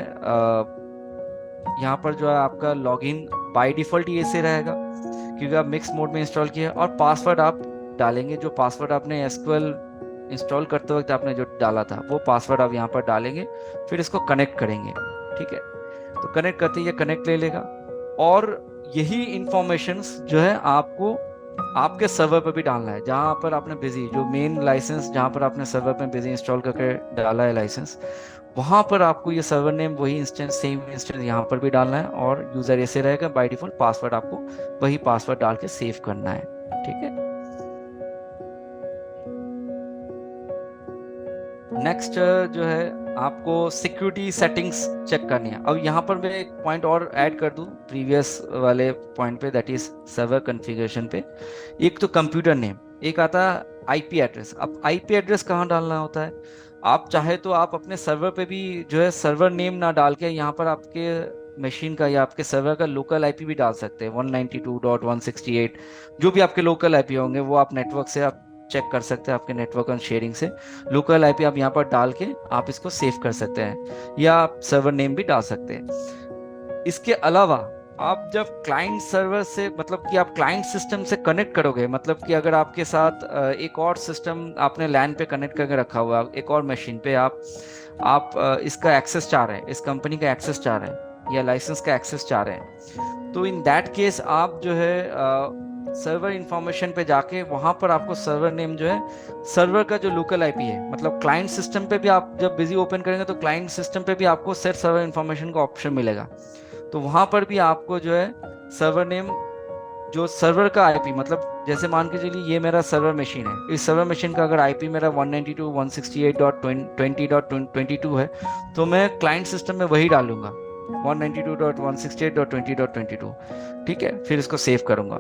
Speaker 1: यहाँ पर जो है आपका लॉगिन बाय डिफॉल्ट ये से रहेगा क्योंकि आप मिक्स मोड में इंस्टॉल किया, और पासवर्ड आप डालेंगे जो पासवर्ड आपने एसक्यूएल इंस्टॉल करते वक्त आपने जो डाला था वो पासवर्ड आप यहाँ पर डालेंगे, फिर इसको कनेक्ट करेंगे। ठीक है, तो कनेक्ट करते ही ये कनेक्ट ले लेगा, और यही इंफॉर्मेशंस जो है आपको आपके सर्वर पर भी डालना है जहां पर आपने बिजी जो मेन लाइसेंस जहां पर आपने सर्वर पे बिजी इंस्टॉल करके डाला है लाइसेंस, वहां पर आपको ये सर्वर नेम वही इंस्टेंस सेम इंस्टेंस यहाँ पर भी डालना है, और यूजर ऐसे रहेगा बाय डिफॉल्ट, पासवर्ड आपको वही पासवर्ड डाल के सेव करना है। ठीक है, नेक्स्ट जो है आपको सिक्योरिटी सेटिंग्स चेक करनी है। अब यहाँ पर मैं एक पॉइंट और ऐड कर दूं प्रीवियस वाले पॉइंट पे, दैट इज सर्वर कॉन्फ़िगरेशन पे। एक तो कंप्यूटर नेम, एक आता आईपी एड्रेस। अब आईपी एड्रेस कहाँ डालना होता है, आप चाहे तो आप अपने सर्वर पे भी जो है सर्वर नेम ना डाल के यहाँ पर आपके मशीन का या आपके सर्वर का लोकल आईपी भी डाल सकते हैं, 192.168, जो भी आपके लोकल आईपी होंगे वो आप नेटवर्क से आप चेक कर सकते हैं, आपके नेटवर्क ऑन शेयरिंग से लोकल आईपी आप यहाँ पर डाल के आप इसको सेव कर सकते हैं, या आप सर्वर नेम भी डाल सकते हैं। इसके अलावा आप जब क्लाइंट सर्वर से मतलब कि आप क्लाइंट सिस्टम से कनेक्ट करोगे, मतलब कि अगर आपके साथ एक और सिस्टम आपने लैन पे कनेक्ट करके रखा हुआ है, एक और मशीन पे आप इसका एक्सेस चाह रहे हैं, इस कंपनी का एक्सेस चाह रहे हैं या लाइसेंस का एक्सेस चाह रहे हैं, तो इन दैट केस आप जो है सर्वर इंफॉर्मेशन पे जाके वहां पर आपको सर्वर नेम जो है सर्वर का जो लोकल आईपी है, मतलब क्लाइंट सिस्टम पे भी आप जब बिजी ओपन करेंगे तो क्लाइंट सिस्टम पे भी आपको सेट सर्वर इंफॉर्मेशन का ऑप्शन मिलेगा। तो वहां पर भी आपको जो है सर्वर नेम, जो सर्वर का आईपी, मतलब जैसे मान के चलिए ये मेरा सर्वर मशीन है, इस सर्वर मशीन का अगर आईपी मेरा 192.168.20.22 है, तो मैं क्लाइंट सिस्टम में वही डालूंगा, 192.168.20.22। ठीक है, फिर इसको सेव करूंगा।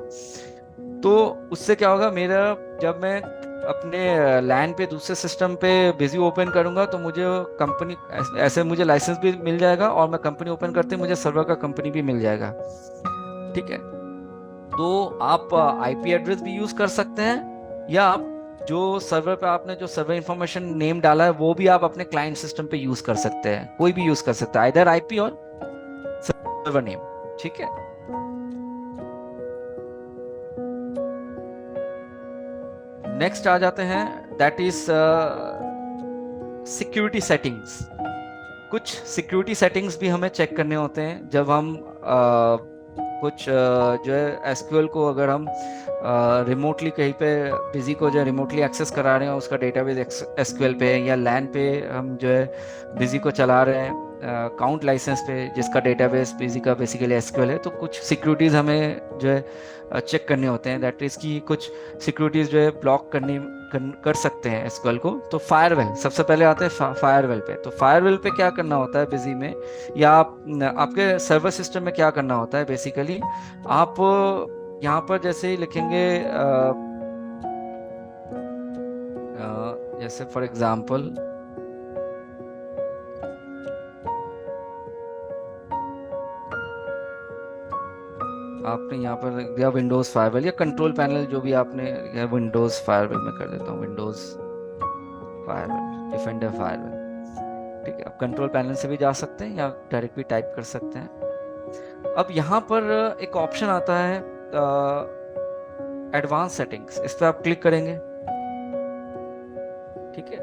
Speaker 1: तो उससे क्या होगा, मेरा जब मैं अपने लैन पे दूसरे सिस्टम पे बिजी ओपन करूंगा तो मुझे कंपनी ऐसे मुझे लाइसेंस भी मिल जाएगा, और मैं कंपनी ओपन करते ही मुझे सर्वर का कंपनी भी मिल जाएगा। ठीक है, तो आप आईपी एड्रेस भी यूज कर सकते हैं, या आप जो सर्वर पे आपने जो सर्वर इंफॉर्मेशन नेम डाला है वो भी आप अपने क्लाइंट सिस्टम पे यूज कर सकते हैं, कोई भी यूज कर सकता है, इधर आईपी और सर्वर नेम। ठीक है, नेक्स्ट आ जाते हैं, दैट इज सिक्योरिटी सेटिंग्स। कुछ सिक्योरिटी सेटिंग्स भी हमें चेक करने होते हैं जब हम कुछ जो है एसक्यूएल को अगर हम रिमोटली कहीं पे बिजी को जो रिमोटली एक्सेस करा रहे हैं उसका डेटाबेस एसक्यूएल पे, या लैन पे हम जो है बिजी को चला रहे हैं काउंट लाइसेंस पे जिसका डेटाबेस बिजी का बेसिकली एसक्यूएल है, तो कुछ सिक्योरिटीज हमें जो है चेक करने होते हैं, दैट इज की कुछ सिक्योरिटीज जो है ब्लॉक कर सकते हैं एसक्यूएल को। तो फायरवेल सबसे पहले आते हैं, फायरवेल पे। तो फायरवेल पे क्या करना होता है बिजी में, या आपके सर्वर सिस्टम में क्या करना होता है बेसिकली, आप यहाँ पर जैसे ही लिखेंगे जैसे फॉर एग्जांपल आपने यहाँ पर लिख दिया विंडोज फायरवेल या कंट्रोल पैनल, जो भी आपने, या विंडोज फायरवेल में कर देता हूँ, विंडोज फायरवेल, डिफेंडर फायरवेल। ठीक है, आप कंट्रोल पैनल से भी जा सकते हैं या डायरेक्ट भी टाइप कर सकते हैं। अब यहाँ पर एक ऑप्शन आता है एडवांस सेटिंग्स, इस पर आप क्लिक करेंगे। ठीक है,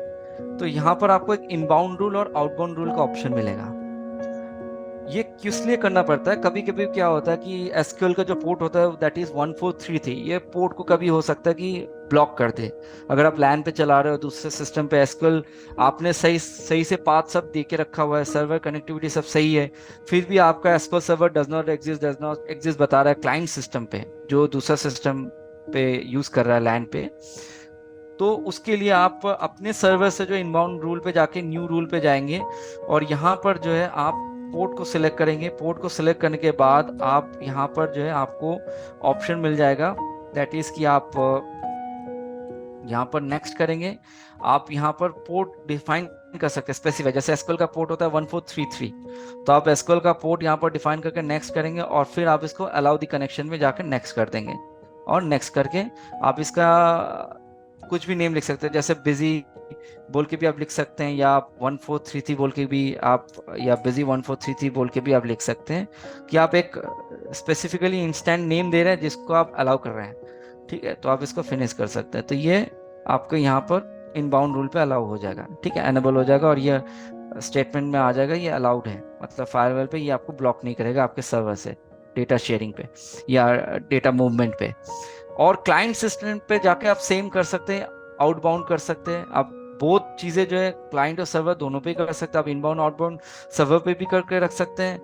Speaker 1: तो यहाँ पर आपको एक इनबाउंड रूल और आउटबाउंड रूल का ऑप्शन मिलेगा। ये किस लिए करना पड़ता है, कभी कभी क्या होता है कि एसक्यूएल का जो पोर्ट होता है दैट इज 1433, ये पोर्ट को कभी हो सकता है कि ब्लॉक कर दे। अगर आप लैन पे चला रहे हो दूसरे सिस्टम पे एसक्यूएल, आपने सही सही से पाथ सब दे के रखा हुआ है, सर्वर कनेक्टिविटी सब सही है, फिर भी आपका SQL server does not exist बता रहा है क्लाइंट सिस्टम पे जो दूसरा सिस्टम पे यूज कर रहा है लैन पे, तो उसके लिए आप अपने सर्वर से जो इनबाउंड रूल पे जाके न्यू रूल पे जाएंगे, और यहाँ पर जो है आप पोर्ट को सिलेक्ट करेंगे। पोर्ट को सिलेक्ट करने के बाद आप यहाँ पर जो है आपको ऑप्शन मिल जाएगा, दैट इज कि आप यहाँ पर नेक्स्ट करेंगे। आप यहाँ पर पोर्ट डिफाइन कर सकते हैं, स्पेसिफाई, जैसे एसक्यूएल का पोर्ट होता है 1433, तो आप एसक्यूएल का पोर्ट यहाँ पर डिफाइन करके नेक्स्ट करेंगे, और फिर आप इसको अलाउ द कनेक्शन में जाकर नेक्स्ट कर देंगे, और नेक्स्ट करके आप इसका कुछ भी नेम लिख सकते हैं, जैसे बिजी बोल के भी आप लिख सकते हैं, या आप 1433 बोल के भी आप, या बिजी 1433 बोल के भी आप लिख सकते हैं, कि आप एक स्पेसिफिकली इंस्टेंट नेम दे रहे हैं जिसको आप अलाउ कर रहे हैं। ठीक है, तो आप इसको फिनिश कर सकते हैं, तो ये आपको यहाँ पर इनबाउंड रूल पे अलाउ हो जाएगा। ठीक है, एनेबल हो जाएगा, और ये स्टेटमेंट में आ जाएगा ये अलाउड है, मतलब फायरवेल पे ये आपको ब्लॉक नहीं करेगा आपके सर्वर से डेटा शेयरिंग पे या डेटा मूवमेंट पे। और क्लाइंट सिस्टम पे जाके आप सेम कर सकते हैं, आउटबाउंड कर सकते हैं, आप बहुत चीजें जो है क्लाइंट और सर्वर दोनों पे कर सकते हैं, आप इनबाउंड आउटबाउंड सर्वर पे भी करके रख सकते हैं,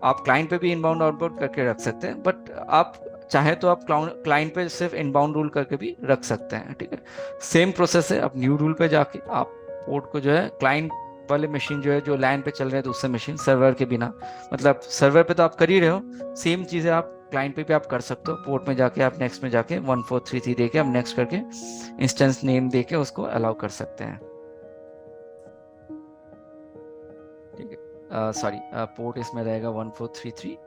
Speaker 1: आप क्लाइंट पे भी इनबाउंड आउटबाउंड करके रख सकते हैं, बट आप चाहे तो आप क्लाइंट पे सिर्फ इनबाउंड रूल करके भी रख सकते हैं। ठीक है, सेम प्रोसेस है, आप न्यू रूल पे जाके आप पोर्ट को जो है क्लाइंट वाले मशीन जो है जो लैन पे चल रहे हैं दूसरे मशीन सर्वर के बिना, मतलब सर्वर पे तो आप कर ही रहे हो, सेम चीजें आप क्लाइंट पे भी आप कर सकते हो। पोर्ट में जाके आप नेक्स्ट में जाके 1433 दे के आप नेक्स्ट करके इंस्टेंस नेम दे के उसको अलाउ कर सकते हैं। ठीक है, सॉरी, पोर्ट इसमें रहेगा 1433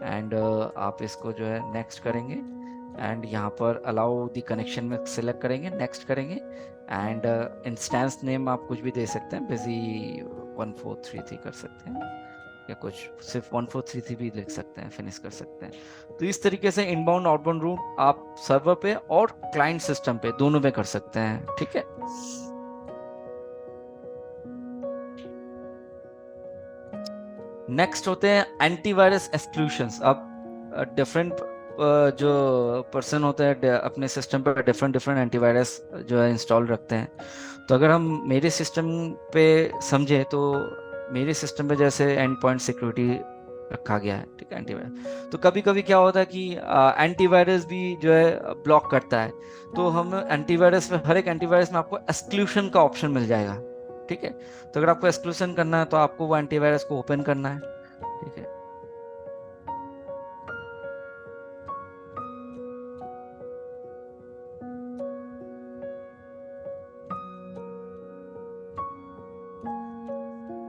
Speaker 1: एंड आप इसको जो है नेक्स्ट करेंगे एंड यहाँ पर अलाउ द कनेक्शन में सिलेक्ट करेंगे, नेक्स्ट करेंगे एंड इंस्टेंस नेम आप कुछ भी दे सकते हैं, बिजी 1433 कर सकते हैं या कुछ सिर्फ 1433 भी लिख सकते हैं, फिनिश कर सकते हैं। तो इस तरीके से इनबाउंड आउटबाउंड रूट आप सर्वर पे और क्लाइंट सिस्टम पे दोनों में कर सकते हैं। ठीक है, नेक्स्ट होते हैं एंटीवायरस एक्सक्लूशंस। अब डिफरेंट जो पर्सन होते हैं अपने सिस्टम पर डिफरेंट डिफरेंट एंटीवायरस जो है इंस्टॉल रखते हैं। तो अगर हम मेरे सिस्टम पे समझे तो मेरे सिस्टम पे जैसे एंड पॉइंट सिक्योरिटी रखा गया है, ठीक है, एंटीवायरस। तो कभी कभी क्या होता है कि एंटीवायरस भी जो है ब्लॉक करता है, तो हम एंटीवायरस में, हर एक एंटीवायरस में आपको एक्सक्लूशन का ऑप्शन मिल जाएगा। ठीक है, तो अगर आपको एक्सक्लूशन करना है तो आपको वो एंटीवायरस को ओपन करना है। ठीक है,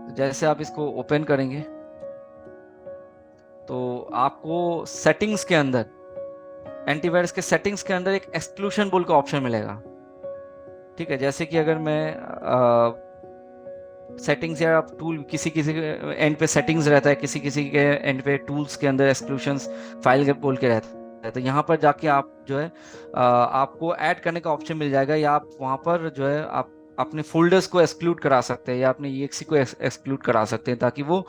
Speaker 1: तो जैसे आप इसको ओपन करेंगे तो आपको सेटिंग्स के अंदर, एंटीवायरस के सेटिंग्स के अंदर एक एक्सक्लूशन बोल का ऑप्शन मिलेगा। ठीक है, जैसे कि अगर मैं सेटिंग्स या आप टूल, किसी किसी के एंड पे सेटिंग्स रहता है, किसी किसी के एंड पे टूल्स के अंदर एक्सक्लूशंस फाइल के बोल के रहता है, तो यहाँ पर जाके आप जो है आपको ऐड करने का ऑप्शन मिल जाएगा, या आप वहाँ पर जो है आप अपने फोल्डर्स को एक्सक्लूड करा सकते हैं या अपने EXE को एक्सक्लूड करा सकते हैं, ताकि वो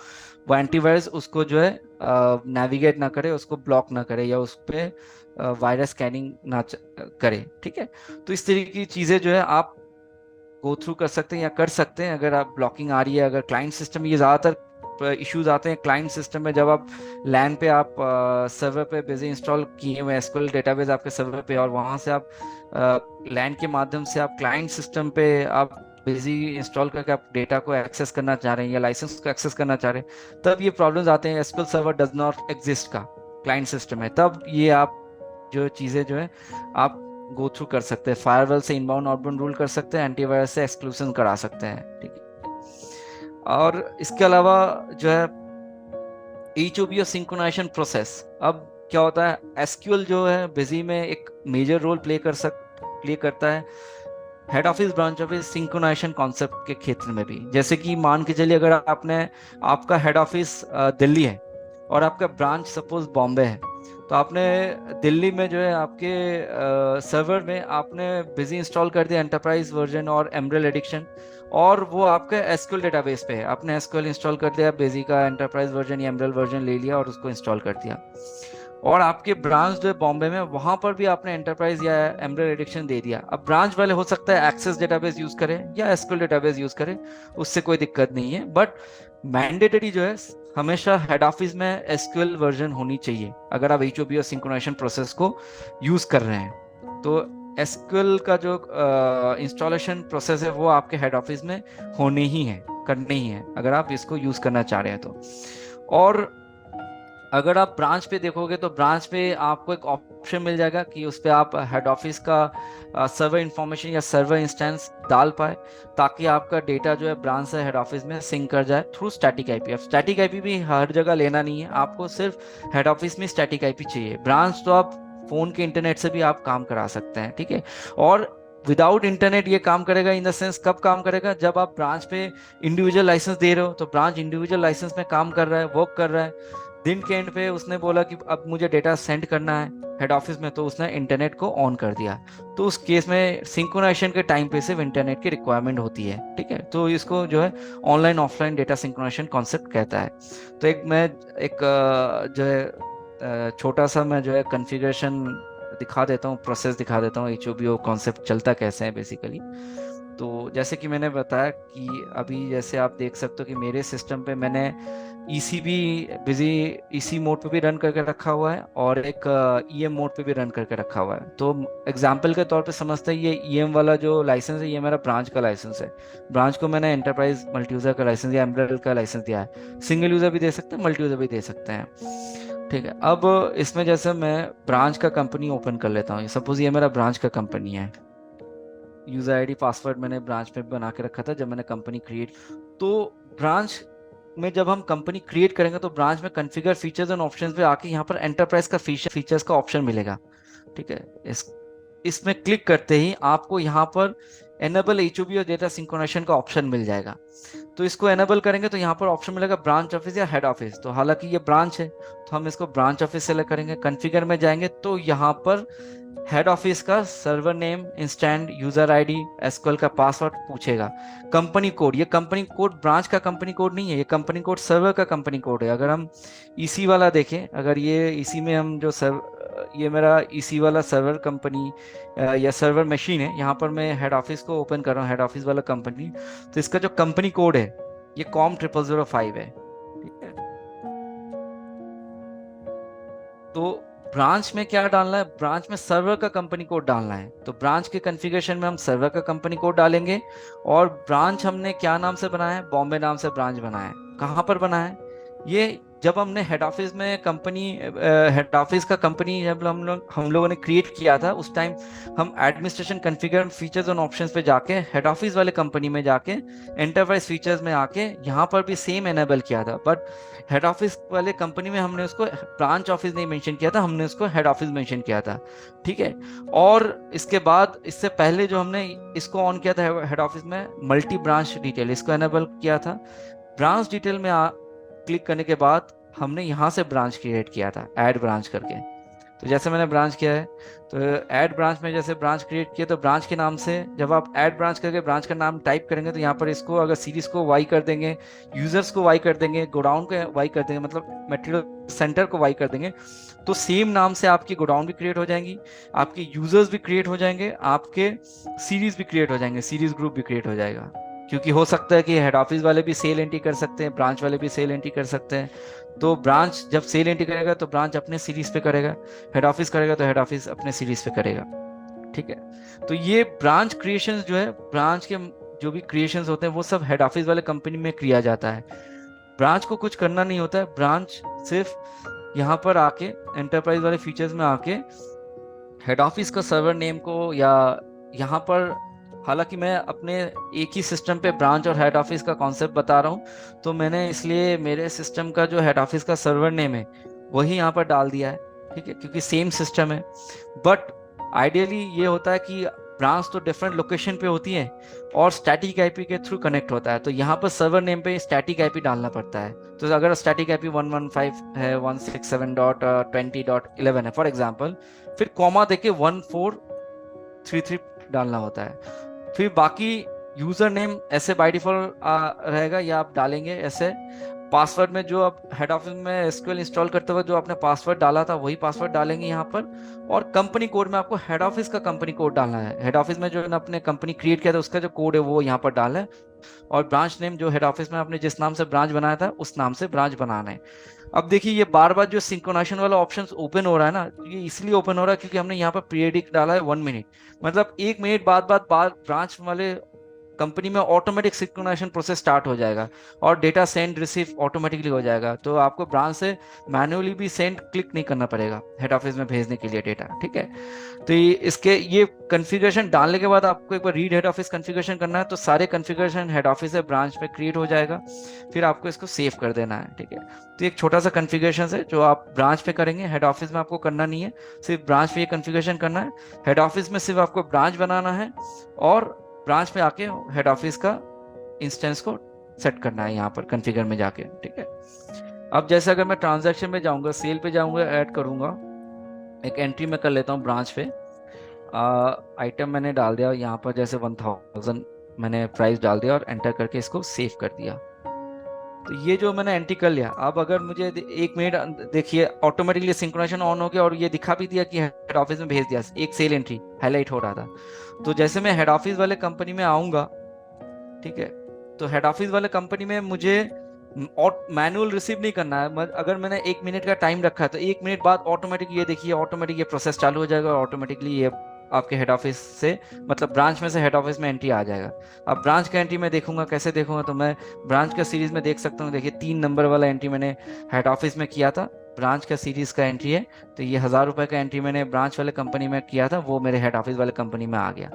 Speaker 1: एंटीवायरस उसको जो है नेविगेट ना करे, उसको ब्लॉक ना करे या उस पर वायरस स्कैनिंग ना करे। ठीक है, तो इस तरीके की चीज़ें जो है आप गो थ्रू कर सकते हैं या कर सकते हैं अगर आप ब्लॉकिंग आ रही है। अगर क्लाइंट सिस्टम, ये ज़्यादातर इश्यूज आते हैं क्लाइंट सिस्टम में, जब आप लैन पे आप सर्वर पे बिजी इंस्टॉल किए हुए एसक्यूएल डेटाबेस आपके सर्वर पे, और वहाँ से आप लैन के माध्यम से आप क्लाइंट सिस्टम पे आप बिजी इंस्टॉल करके आप डेटा को एक्सेस करना चाह रहे हैं या लाइसेंस को एक्सेस करना चाह रहे हैं, तब ये प्रॉब्लम्स आते हैं। SQL server does not exist का क्लाइंट सिस्टम है, तब ये आप जो चीज़ें जो है आप गो थ्रू कर सकते हैं। फायरवॉल से इनबाउंड आउटबाउंड रूल कर सकते हैं, एंटीवायरस से एक्सक्लूशन करा सकते हैं। ठीक है, और इसके अलावा जो है HOB और सिंक्रोनाइजेशन प्रोसेस। अब क्या होता है, एसक्यूएल जो है बिजी में एक मेजर रोल प्ले करता है head office branch office synchronisation concept के क्षेत्र में भी। जैसे कि मान के चलिए, अगर आपका हेड ऑफिस दिल्ली है और आपका ब्रांच सपोज बॉम्बे है, तो आपने दिल्ली में जो है आपके सर्वर में आपने बिजी इंस्टॉल कर दिया एंटरप्राइज वर्जन और एमरेल एडिक्शन, और वो आपके एसक्यूएल डेटाबेस पे है, आपने एसक्यूएल इंस्टॉल कर दिया, बेसिक का एंटरप्राइज वर्जन या एमरेल वर्जन ले लिया और उसको इंस्टॉल कर दिया। और आपके ब्रांच जो है बॉम्बे में, वहां पर भी आपने एंटरप्राइज या एमरेल एडिक्शन दे दिया। अब ब्रांच वाले हो सकता है एक्सेस डेटाबेस यूज करें या एसक्यूएल डेटाबेस यूज करें, उससे कोई दिक्कत नहीं है, बट मैंडेटरी जो है हमेशा हेड ऑफिस में एसक्यूएल वर्जन होनी चाहिए अगर आप HOB और सिंक्रोनाइजेशन प्रोसेस को यूज कर रहे हैं। तो एसक्यूएल का जो इंस्टॉलेशन प्रोसेस है वो आपके हेड ऑफिस में होने ही है, करने ही है, अगर आप इसको यूज करना चाह रहे हैं तो। और अगर आप ब्रांच पे देखोगे तो ब्रांच पे आपको एक ऑप्शन मिल जाएगा कि उस पे आप हेड ऑफिस का सर्वर इंफॉर्मेशन या सर्वर इंस्टेंस डाल पाए, ताकि आपका डेटा जो है ब्रांच से हेड ऑफिस में सिंक कर जाए थ्रू स्टैटिक आईपी। अब स्टैटिक आईपी भी हर जगह लेना नहीं है, आपको सिर्फ हेड ऑफिस में स्टैटिक आईपी चाहिए। ब्रांच तो आप फोन के इंटरनेट से भी आप काम करा सकते हैं। ठीक है, और विदाउट इंटरनेट ये काम करेगा इन द सेंस, कब काम करेगा, जब आप ब्रांच पे इंडिविजुअल लाइसेंस दे रहे हो, तो ब्रांच इंडिविजुअल लाइसेंस में काम कर रहा है, वर्क कर रहा है। दिन के एंड पे उसने बोला कि अब मुझे डेटा सेंड करना है हेड ऑफिस में, तो उसने इंटरनेट को ऑन कर दिया। तो उस केस में सिंक्रोनाइजेशन के टाइम पे सिर्फ इंटरनेट की रिक्वायरमेंट होती है। ठीक है, तो इसको जो है online offline data synchronisation concept कहता है। तो जो है छोटा सा मैं जो है कॉन्फ़िगरेशन दिखा देता हूँ, प्रोसेस दिखा देता हूँ, HOBO कॉन्सेप्ट चलता कैसे है बेसिकली। तो जैसे कि मैंने बताया कि अभी जैसे आप देख सकते हो कि मेरे सिस्टम पे मैंने ईसी भी बिजी ईसी मोड पे भी रन करके रखा हुआ है और एक ईएम मोड पे भी रन करके रखा हुआ है। तो एग्जाम्पल के तौर पे समझते हैं, ये ईएम वाला जो लाइसेंस है ये मेरा ब्रांच का लाइसेंस है। ब्रांच को मैंने एंटरप्राइज मल्टी यूजर का लाइसेंस या एम्बेडेड का लाइसेंस दिया है। सिंगल यूजर भी दे सकते हैं, मल्टी यूजर भी दे सकते हैं। ठीक है, अब इसमें जैसे मैं ब्रांच का कंपनी ओपन कर लेता हूँ, सपोज ये मेरा ब्रांच का कंपनी है। यूजर आईडी पासवर्ड मैंने ब्रांच में बना के रखा था जब मैंने कंपनी क्रिएट। तो ब्रांच में जब हम कंपनी क्रिएट करेंगे तो ब्रांच में कॉन्फ़िगर फीचर्स एंड ऑप्शंस पे आके यहाँ पर एंटरप्राइज का फीचर्स का ऑप्शन मिलेगा। ठीक है, इसमें क्लिक करते ही आपको यहाँ पर एनेबल एचओबी और डेटा सिंक्रोनाइजेशन का ऑप्शन मिल जाएगा। तो इसको एनेबल करेंगे तो यहाँ पर ऑप्शन मिलेगा ब्रांच ऑफिस या हेड ऑफिस। तो हालांकि ये ब्रांच है तो हम इसको ब्रांच ऑफिस सेलेक्ट करेंगे। कॉन्फ़िगर में जाएंगे तो यहाँ पर हेड ऑफिस का server name, instant user ID, SQL का पासवर्ड पूछेगा। कंपनी कोड, ये कंपनी कोड ब्रांच का कंपनी कोड नहीं है, ये कंपनी कोड सर्वर का कंपनी कोड है। अगर हम इसी वाला देखें, अगर ये इसी में हम जो ये मेरा इसी वाला सर्वर कंपनी या सर्वर मशीन है, यहाँ पर मैं हेड ऑफिस को ओपन कर रहा हूँ, हेड ऑफिस वाला कंपनी। तो इसका जो कंपनी कोड है ये COM0005 है। ठीक है, तो ब्रांच में क्या डालना है, ब्रांच में सर्वर का कंपनी कोड डालना है। तो ब्रांच के कॉन्फ़िगरेशन में हम सर्वर का कंपनी कोड डालेंगे। और ब्रांच हमने क्या नाम से बनाया है, बॉम्बे नाम से ब्रांच बनाया है। कहाँ पर बना है ये, जब हमने हेड ऑफिस में कंपनी, हेड ऑफिस का कंपनी जब हम लोगों ने क्रिएट किया था उस टाइम हम एडमिनिस्ट्रेशन कॉन्फ़िगर फीचर्स और ऑप्शंस पे जाके हेड ऑफिस वाले कंपनी में जाके एंटरप्राइज फीचर्स में आके यहाँ पर भी सेम एनेबल किया था। बट हेड ऑफिस वाले कंपनी में हमने उसको ब्रांच ऑफिस नहीं मेंशन किया था, हमने उसको हेड ऑफिस मेंशन किया था। ठीक है, और इसके बाद इससे पहले जो हमने इसको ऑन किया था हेड ऑफिस में, मल्टी ब्रांच डिटेल, इसको एनेबल किया था। ब्रांच डिटेल में क्लिक करने के बाद हमने यहाँ से ब्रांच क्रिएट किया था ऐड ब्रांच करके। तो जैसे मैंने ब्रांच किया है, तो ऐड ब्रांच में जैसे ब्रांच क्रिएट किया तो ब्रांच के नाम से जब आप ऐड ब्रांच करके ब्रांच का नाम टाइप करेंगे तो यहाँ पर इसको अगर सीरीज को वाई कर देंगे, यूजर्स को वाई कर देंगे, गोडाउन को वाई कर देंगे, मतलब मटेरियल सेंटर को वाई कर देंगे, तो सेम नाम से आपकी गोडाउन भी क्रिएट हो जाएंगी, आपके यूजर्स भी क्रिएट हो जाएंगे, आपके सीरीज भी क्रिएट हो जाएंगे, सीरीज ग्रुप भी क्रिएट हो जाएगा। क्योंकि हो सकता है कि हेड ऑफिस वाले भी सेल एंट्री कर सकते हैं, ब्रांच वाले भी सेल एंट्री कर सकते हैं। तो ब्रांच जब सेल एंट्री करेगा तो ब्रांच अपने सीरीज पे करेगा, हेड ऑफिस करेगा तो हेड ऑफिस अपने सीरीज पे करेगा। ठीक है, तो ये ब्रांच क्रिएशंस जो है, ब्रांच के जो भी क्रिएशंस होते हैं वो सब हेड ऑफिस वाले कंपनी में किया जाता है। ब्रांच को कुछ करना नहीं होता है, ब्रांच सिर्फ यहाँ पर आके एंटरप्राइज वाले फीचर्स में आके हेड ऑफिस का सर्वर नेम को, या यहाँ पर हालांकि मैं अपने एक ही सिस्टम पे ब्रांच और हेड ऑफिस का कॉन्सेप्ट बता रहा हूँ, तो मैंने इसलिए मेरे सिस्टम का जो हेड ऑफिस का सर्वर नेम है वही यहाँ पर डाल दिया है। ठीक है, क्योंकि सेम सिस्टम है। बट आइडियली ये होता है कि ब्रांच तो डिफरेंट लोकेशन पे होती है और स्टैटिक आईपी के थ्रू कनेक्ट होता है, तो यहाँ पर सर्वर नेम पे स्टैटिक आईपी डालना पड़ता है। तो अगर स्टैटिक आईपी 115 है, 167.20.11 है फॉर एग्जांपल, फिर कॉमा देके 1433 डालना होता है। फिर बाकी यूजर नेम ऐसे बाय डिफॉल्ट रहेगा, या आप डालेंगे ऐसे। पासवर्ड में जो आप हेड ऑफिस में एसक्यूएल इंस्टॉल करते वक्त जो आपने पासवर्ड डाला था वही पासवर्ड डालेंगे यहाँ पर। और कंपनी कोड में आपको हेड ऑफिस का कंपनी कोड डालना है, हेड ऑफिस में जो आपने कंपनी क्रिएट किया था उसका जो कोड है वो यहाँ पर डालना है। और ब्रांच नेम जो हेड ऑफिस में आपने जिस नाम से ब्रांच बनाया था उस नाम से ब्रांच बनाना है। अब देखिए ये बार बार जो सिंक्रोनाइजेशन वाला ऑप्शन ओपन हो रहा है ना, ये इसलिए ओपन हो रहा है क्योंकि हमने यहाँ पर पीरियडिक डाला है 1 मिनट, मतलब 1 मिनट बाद बाद बाद ब्रांच वाले कंपनी में ऑटोमेटिक सिंक्रोनाइजेशन प्रोसेस स्टार्ट हो जाएगा और डेटा सेंड रिसीव ऑटोमेटिकली हो जाएगा। तो आपको ब्रांच से मैन्युअली भी सेंड क्लिक नहीं करना पड़ेगा हेड ऑफिस में भेजने के लिए डेटा। ठीक है, तो ये कॉन्फ़िगरेशन डालने के बाद आपको एक बार रीड हेड ऑफिस कॉन्फ़िगरेशन करना है, तो सारे कॉन्फ़िगरेशन हेड ऑफिस से ब्रांच में क्रिएट हो जाएगा। फिर आपको इसको सेव कर देना है। ठीक है, तो एक छोटा सा कॉन्फ़िगरेशन है जो आप ब्रांच पे करेंगे, हेड ऑफिस में आपको करना नहीं है, सिर्फ ब्रांच पे ये कॉन्फ़िगरेशन करना है। हेड ऑफिस में सिर्फ आपको ब्रांच बनाना है और ब्रांच पे आके हेड ऑफिस का इंस्टेंस को सेट करना है यहाँ पर कॉन्फ़िगर में जाके। ठीक है, अब जैसे अगर मैं ट्रांजैक्शन में जाऊंगा, सेल पे जाऊंगा, ऐड करूंगा, एक एंट्री में कर लेता हूँ ब्रांच पे। आइटम मैंने डाल दिया यहाँ पर, जैसे 1000 मैंने प्राइस डाल दिया और एंटर करके इसको सेव कर दिया। तो ये जो मैंने एंट्री कर लिया, अब अगर मुझे 1 मिनट देखिए ऑटोमेटिकली सिंक्रोनाइजेशन ऑन हो गया और ये दिखा भी दिया कि हेड ऑफिस में भेज दिया, एक सेल एंट्री हाईलाइट हो रहा था। तो जैसे मैं हेड ऑफिस वाले कंपनी में आऊंगा, ठीक है, तो हेड ऑफिस वाले कंपनी में मुझे और मैनुअल रिसीव नहीं करना है। अगर मैंने 1 मिनट का टाइम रखा है तो 1 मिनट बाद ऑटोमेटिक ये देखिए ऑटोमेटिक ये प्रोसेस चालू हो जाएगा और ऑटोमेटिकली ये आपके हेड ऑफिस से, मतलब ब्रांच में से हेड ऑफिस में एंट्री आ जाएगा। अब ब्रांच का एंट्री मैं देखूंगा, कैसे देखूंगा, तो मैं ब्रांच का सीरीज में देख सकता हूँ। देखिए 3 नंबर वाला एंट्री मैंने हेड ऑफिस में किया था, ब्रांच का सीरीज का एंट्री है। तो ये 1,000 रुपए का एंट्री मैंने ब्रांच वाले कंपनी में किया था, वो मेरे हेड ऑफिस वाले कंपनी में आ गया।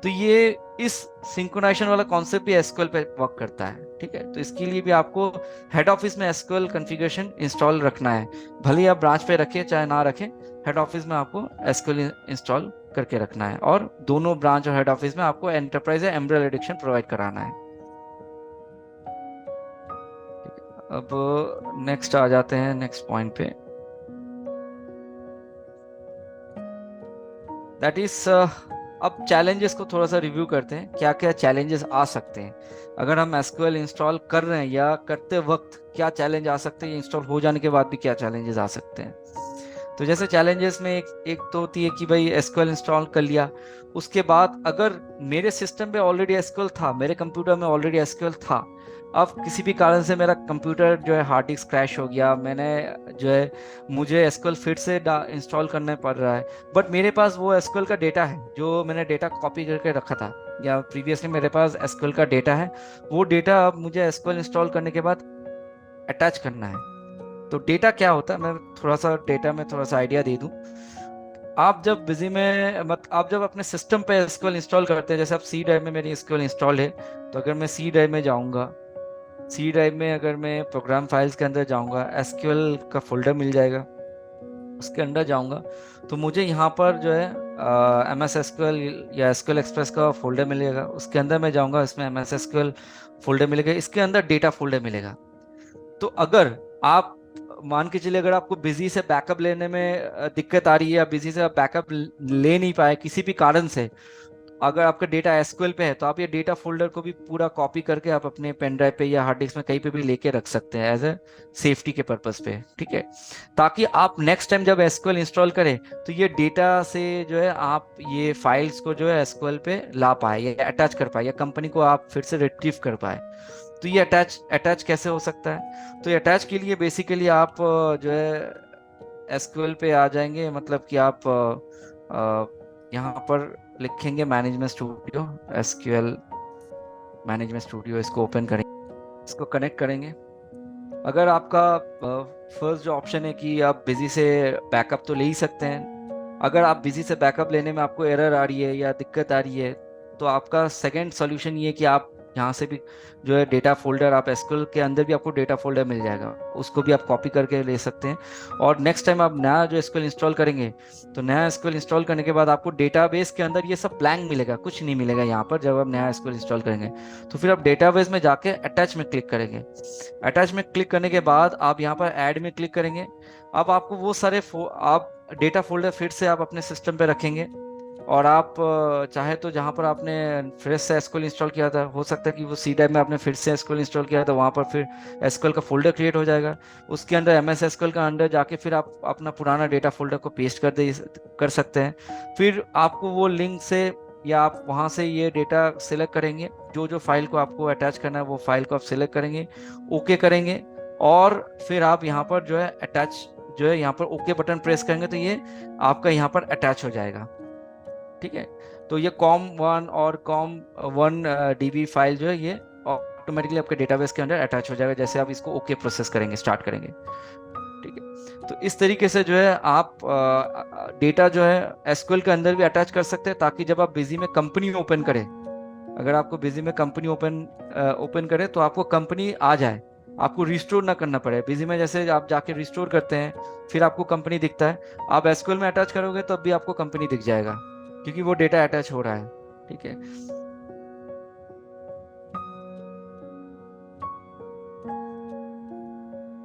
Speaker 1: तो ये इस सिंक्रोनाइजेशन वाला कॉन्सेप्ट भी एसक्यूएल पे वर्क करता है, ठीक है। तो इसके लिए भी आपको हेड ऑफिस में एसक्यूएल कॉन्फ़िगरेशन इंस्टॉल रखना है, भले ही आप ब्रांच पे रखें चाहे ना रखें, हेड ऑफिस में आपको एसक्यूएल इंस्टॉल करके रखना है। और दोनों ब्रांच और हेड ऑफिस में आपको एंटरप्राइज या एम्ब्रेल एडिक्शन प्रोवाइड कराना है। अब नेक्स्ट आ जाते हैं नेक्स्ट पॉइंट पे, दैट इज अब चैलेंजेस को थोड़ा सा रिव्यू करते हैं, क्या क्या चैलेंजेस आ सकते हैं अगर हम एसक्यूएल इंस्टॉल कर रहे हैं, या करते वक्त क्या चैलेंज आ सकते हैं, इंस्टॉल हो जाने के बाद भी क्या चैलेंजेस आ सकते हैं। तो जैसे चैलेंजेस में एक एक तो होती है कि भाई एसक्यूएल इंस्टॉल कर लिया, उसके बाद अगर मेरे सिस्टम पे ऑलरेडी एसक्यूएल था, मेरे कंप्यूटर में ऑलरेडी एसक्यूएल था, अब किसी भी कारण से मेरा कंप्यूटर जो है हार्ड डिस्क क्रैश हो गया, मैंने जो है मुझे एसक्यूएल फिर से इंस्टॉल करना पड़ रहा है, बट मेरे पास वो एसक्यूएल का डेटा है जो मैंने डेटा कॉपी करके रखा था, या प्रीवियसली मेरे पास एसक्यूएल का डेटा है, वो डेटा अब मुझे एसक्यूएल इंस्टॉल करने के बाद अटैच करना है। तो डेटा क्या होता है, मैं थोड़ा सा डेटा में थोड़ा सा आइडिया दे दूं। आप जब बिजी में मत आप जब अपने सिस्टम पे एसक्यूएल इंस्टॉल करते हैं, जैसे आप सी ड्राइव में मेरी एसक्यूएल इंस्टॉल है, तो अगर मैं सी ड्राइव में जाऊंगा, सी ड्राइव में अगर मैं प्रोग्राम फाइल्स के अंदर जाऊंगा, एसक्यूएल का फोल्डर मिल जाएगा, उसके अंदर जाऊंगा, तो मुझे यहाँ पर जो है एम एस एसक्यूएल या एसक्यूएल एक्सप्रेस का फोल्डर मिलेगा, उसके अंदर मैं जाऊंगा, इसमें एम एस एसक्यूएल फोल्डर मिलेगा, इसके अंदर डेटा फोल्डर मिलेगा। तो अगर आप मान के चलिए अगर आपको बिजी से बैकअप लेने में दिक्कत आ रही है, या बिजी से आप बैकअप ले नहीं पाए किसी भी कारण से, अगर आपका डेटा एसक्यूएल पे है, तो आप ये डेटा फोल्डर को भी पूरा कॉपी करके आप अपने पेन ड्राइव पे या हार्ड डिस्क में कहीं पे भी लेके रख सकते हैं एज ए सेफ्टी के पर्पस पे, ठीक है। ताकि आप नेक्स्ट टाइम जब एसक्यूएल इंस्टॉल करें, तो ये डेटा से जो है आप ये फाइल्स को जो है एसक्यूएल पे ला पाए या अटैच कर पाए, या कंपनी को आप फिर से रिट्रीव कर पाए। तो ये अटैच अटैच कैसे हो सकता है, तो ये अटैच के लिए बेसिकली आप जो है एसक्यूएल पे आ जाएंगे, मतलब कि आप यहाँ पर लिखेंगे management studio, SQL management studio, इसको ओपन करेंगे, इसको कनेक्ट करेंगे। अगर आपका फर्स्ट जो ऑप्शन है कि आप बिजी से बैकअप तो ले ही सकते हैं, अगर आप बिजी से बैकअप लेने में आपको एरर आ रही है या दिक्कत आ रही है, तो आपका सेकंड सॉल्यूशन ये है कि आप यहाँ से भी जो है डेटा फोल्डर, आप एसक्यूएल के अंदर भी आपको डेटा फोल्डर मिल जाएगा, उसको भी आप कॉपी करके ले सकते हैं। और नेक्स्ट टाइम आप नया जो एसक्यूएल इंस्टॉल करेंगे, तो नया एसक्यूएल इंस्टॉल करने के बाद आपको डेटाबेस के अंदर ये सब ब्लैंक मिलेगा, कुछ नहीं मिलेगा यहाँ पर जब आप नया एसक्यूएल इंस्टॉल करेंगे। तो फिर आप डेटाबेस में जाके अटैच में क्लिक करेंगे, अटैच में क्लिक करने के बाद आप यहाँ पर ऐड में क्लिक करेंगे। अब आपको वो सारे आप डेटा फोल्डर फिर से आप अपने सिस्टम पे रखेंगे, और आप चाहे तो जहाँ पर आपने फिर से एसक्यूएल इंस्टॉल किया था, हो सकता है कि वो सी ड्राइव में आपने फिर से एसक्यूएल इंस्टॉल किया था, वहाँ पर फिर एसक्यूएल का फोल्डर क्रिएट हो जाएगा, उसके अंदर एम एस एसक्यूएल का अंदर जाके फिर आप अपना पुराना डेटा फोल्डर को पेस्ट कर सकते हैं। फिर आपको वो लिंक से या आप वहाँ से ये डेटा सिलेक्ट करेंगे, जो जो फाइल को आपको अटैच करना है वो फाइल को आप सिलेक्ट करेंगे, ओके करेंगे, और फिर आप यहाँ पर जो है अटैच, जो है यहाँ पर ओके बटन प्रेस करेंगे, तो ये आपका यहाँ पर अटैच हो जाएगा, ठीक है। तो ये कॉम 1 और कॉम 1 डीबी फाइल जो है ये ऑटोमेटिकली आपके डेटाबेस के अंदर अटैच हो जाएगा, जैसे आप इसको ओके प्रोसेस करेंगे, स्टार्ट करेंगे, ठीक है। तो इस तरीके से जो है आप डेटा जो है एसक्यूएल के अंदर भी अटैच कर सकते हैं, ताकि जब आप बिजी में कंपनी ओपन करें, अगर आपको बिजी में कंपनी ओपन करें, तो आपको कंपनी आ जाए, आपको रिस्टोर ना करना पड़े। बिजी में जैसे आप जाके रिस्टोर करते हैं, फिर आपको कंपनी दिखता है, आप एसक्यूएल में अटैच करोगे तब भी आपको कंपनी दिख जाएगा, क्योंकि वो डेटा अटैच हो रहा है, ठीक है।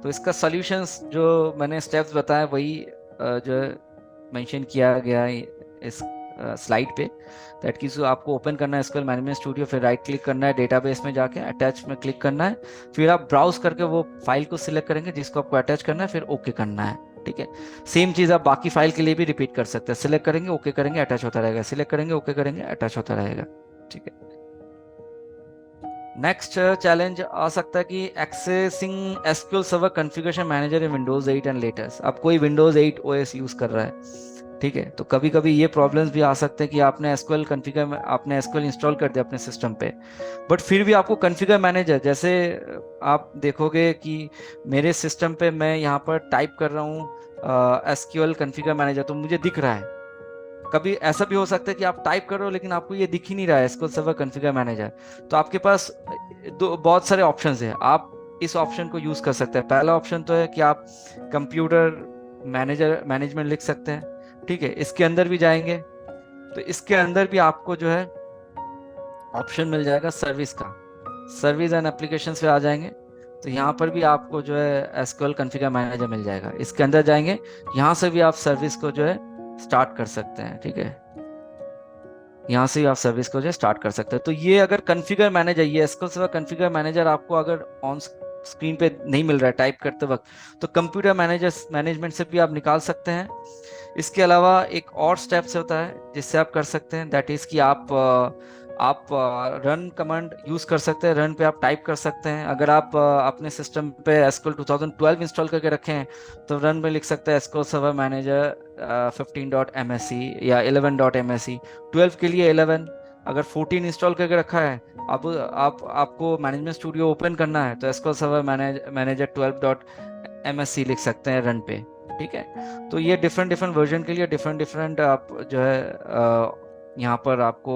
Speaker 1: तो इसका सॉल्यूशंस जो मैंने स्टेप्स बताए वही जो मेंशन किया गया है इस स्लाइड पे। दैट कीज आपको ओपन करना है एसक्यूएल मैनेजमेंट स्टूडियो, फिर राइट क्लिक करना है, डेटाबेस में जाके अटैच में क्लिक करना है, फिर आप ब्राउज करके वो फाइल को सिलेक्ट करेंगे जिसको आपको अटैच करना है, फिर ओके करना है। ठीक है, सेम चीज आप बाकी फाइल के लिए भी रिपीट कर सकते हैं। सिलेक्ट करेंगे, ओके करेंगे, अटैच होता रहेगा, सिलेक्ट करेंगे, ओके करेंगे, अटैच होता रहेगा। ठीक है। नेक्स्ट चैलेंज आ सकता है कि accessing SQL server configuration manager in Windows 8 and latest. अब कोई विंडोज 8 ओएस यूज कर रहा है, ठीक है, तो कभी कभी ये प्रॉब्लम्स भी आ सकते हैं कि आपने एसक्यूएल इंस्टॉल कर दिया अपने सिस्टम पे, बट फिर भी आपको कॉन्फ़िगर मैनेजर, जैसे आप देखोगे कि मेरे सिस्टम पे मैं यहाँ पर टाइप कर रहा हूँ एसक्यूएल कॉन्फ़िगर मैनेजर, तो मुझे दिख रहा है। कभी ऐसा भी हो सकता है कि आप टाइप कर रहे हो लेकिन आपको ये दिख ही नहीं रहा है एसक्यूएल सर्वर कॉन्फ़िगर मैनेजर। तो आपके पास बहुत सारे ऑप्शंस हैं, आप इस ऑप्शन को यूज कर सकते हैं। पहला ऑप्शन तो है कि आप कंप्यूटर मैनेजमेंट लिख सकते हैं। ठीक है, इसके अंदर भी जाएंगे तो इसके अंदर भी आपको जो है ऑप्शन मिल जाएगा सर्विस का। सर्विस एंड एप्लीकेशन पे आ जाएंगे तो यहाँ पर भी आपको जो है एसक्यूएल कॉन्फ़िगर मैनेजर मिल जाएगा। इसके अंदर जाएंगे, यहाँ से भी आप सर्विस को जो है स्टार्ट कर सकते हैं। ठीक है, यहाँ से आप सर्विस को जो स्टार्ट कर सकते हैं। तो ये अगर कॉन्फ़िगर मैनेजर, ये एसक्यूएल सर्वर कॉन्फ़िगर मैनेजर आपको अगर ऑन स्क्रीन पे नहीं मिल रहा है टाइप करते वक्त, तो कंप्यूटर मैनेजमेंट से भी आप निकाल सकते हैं। इसके अलावा एक और स्टेप्स होता है जिससे आप कर सकते हैं, दैट इज कि आप रन कमांड यूज कर सकते हैं। रन पे आप टाइप कर सकते हैं। अगर आप अपने सिस्टम पे एसक्यूएल 2012 इंस्टॉल करके रखे हैं तो रन में लिख सकते हैं एसक्यूएल सर्वर मैनेजर 15.msc या 11.msc। 12 के लिए 11, अगर 14 इंस्टॉल करके रखा है, अब आप आपको मैनेजमेंट स्टूडियो ओपन करना है तो एसक्यूएल सर्वर मैनेजर 12.msc लिख सकते हैं रन पे। ठीक है, तो ये डिफरेंट डिफरेंट वर्जन के लिए डिफरेंट डिफरेंट आप जो है यहाँ पर आपको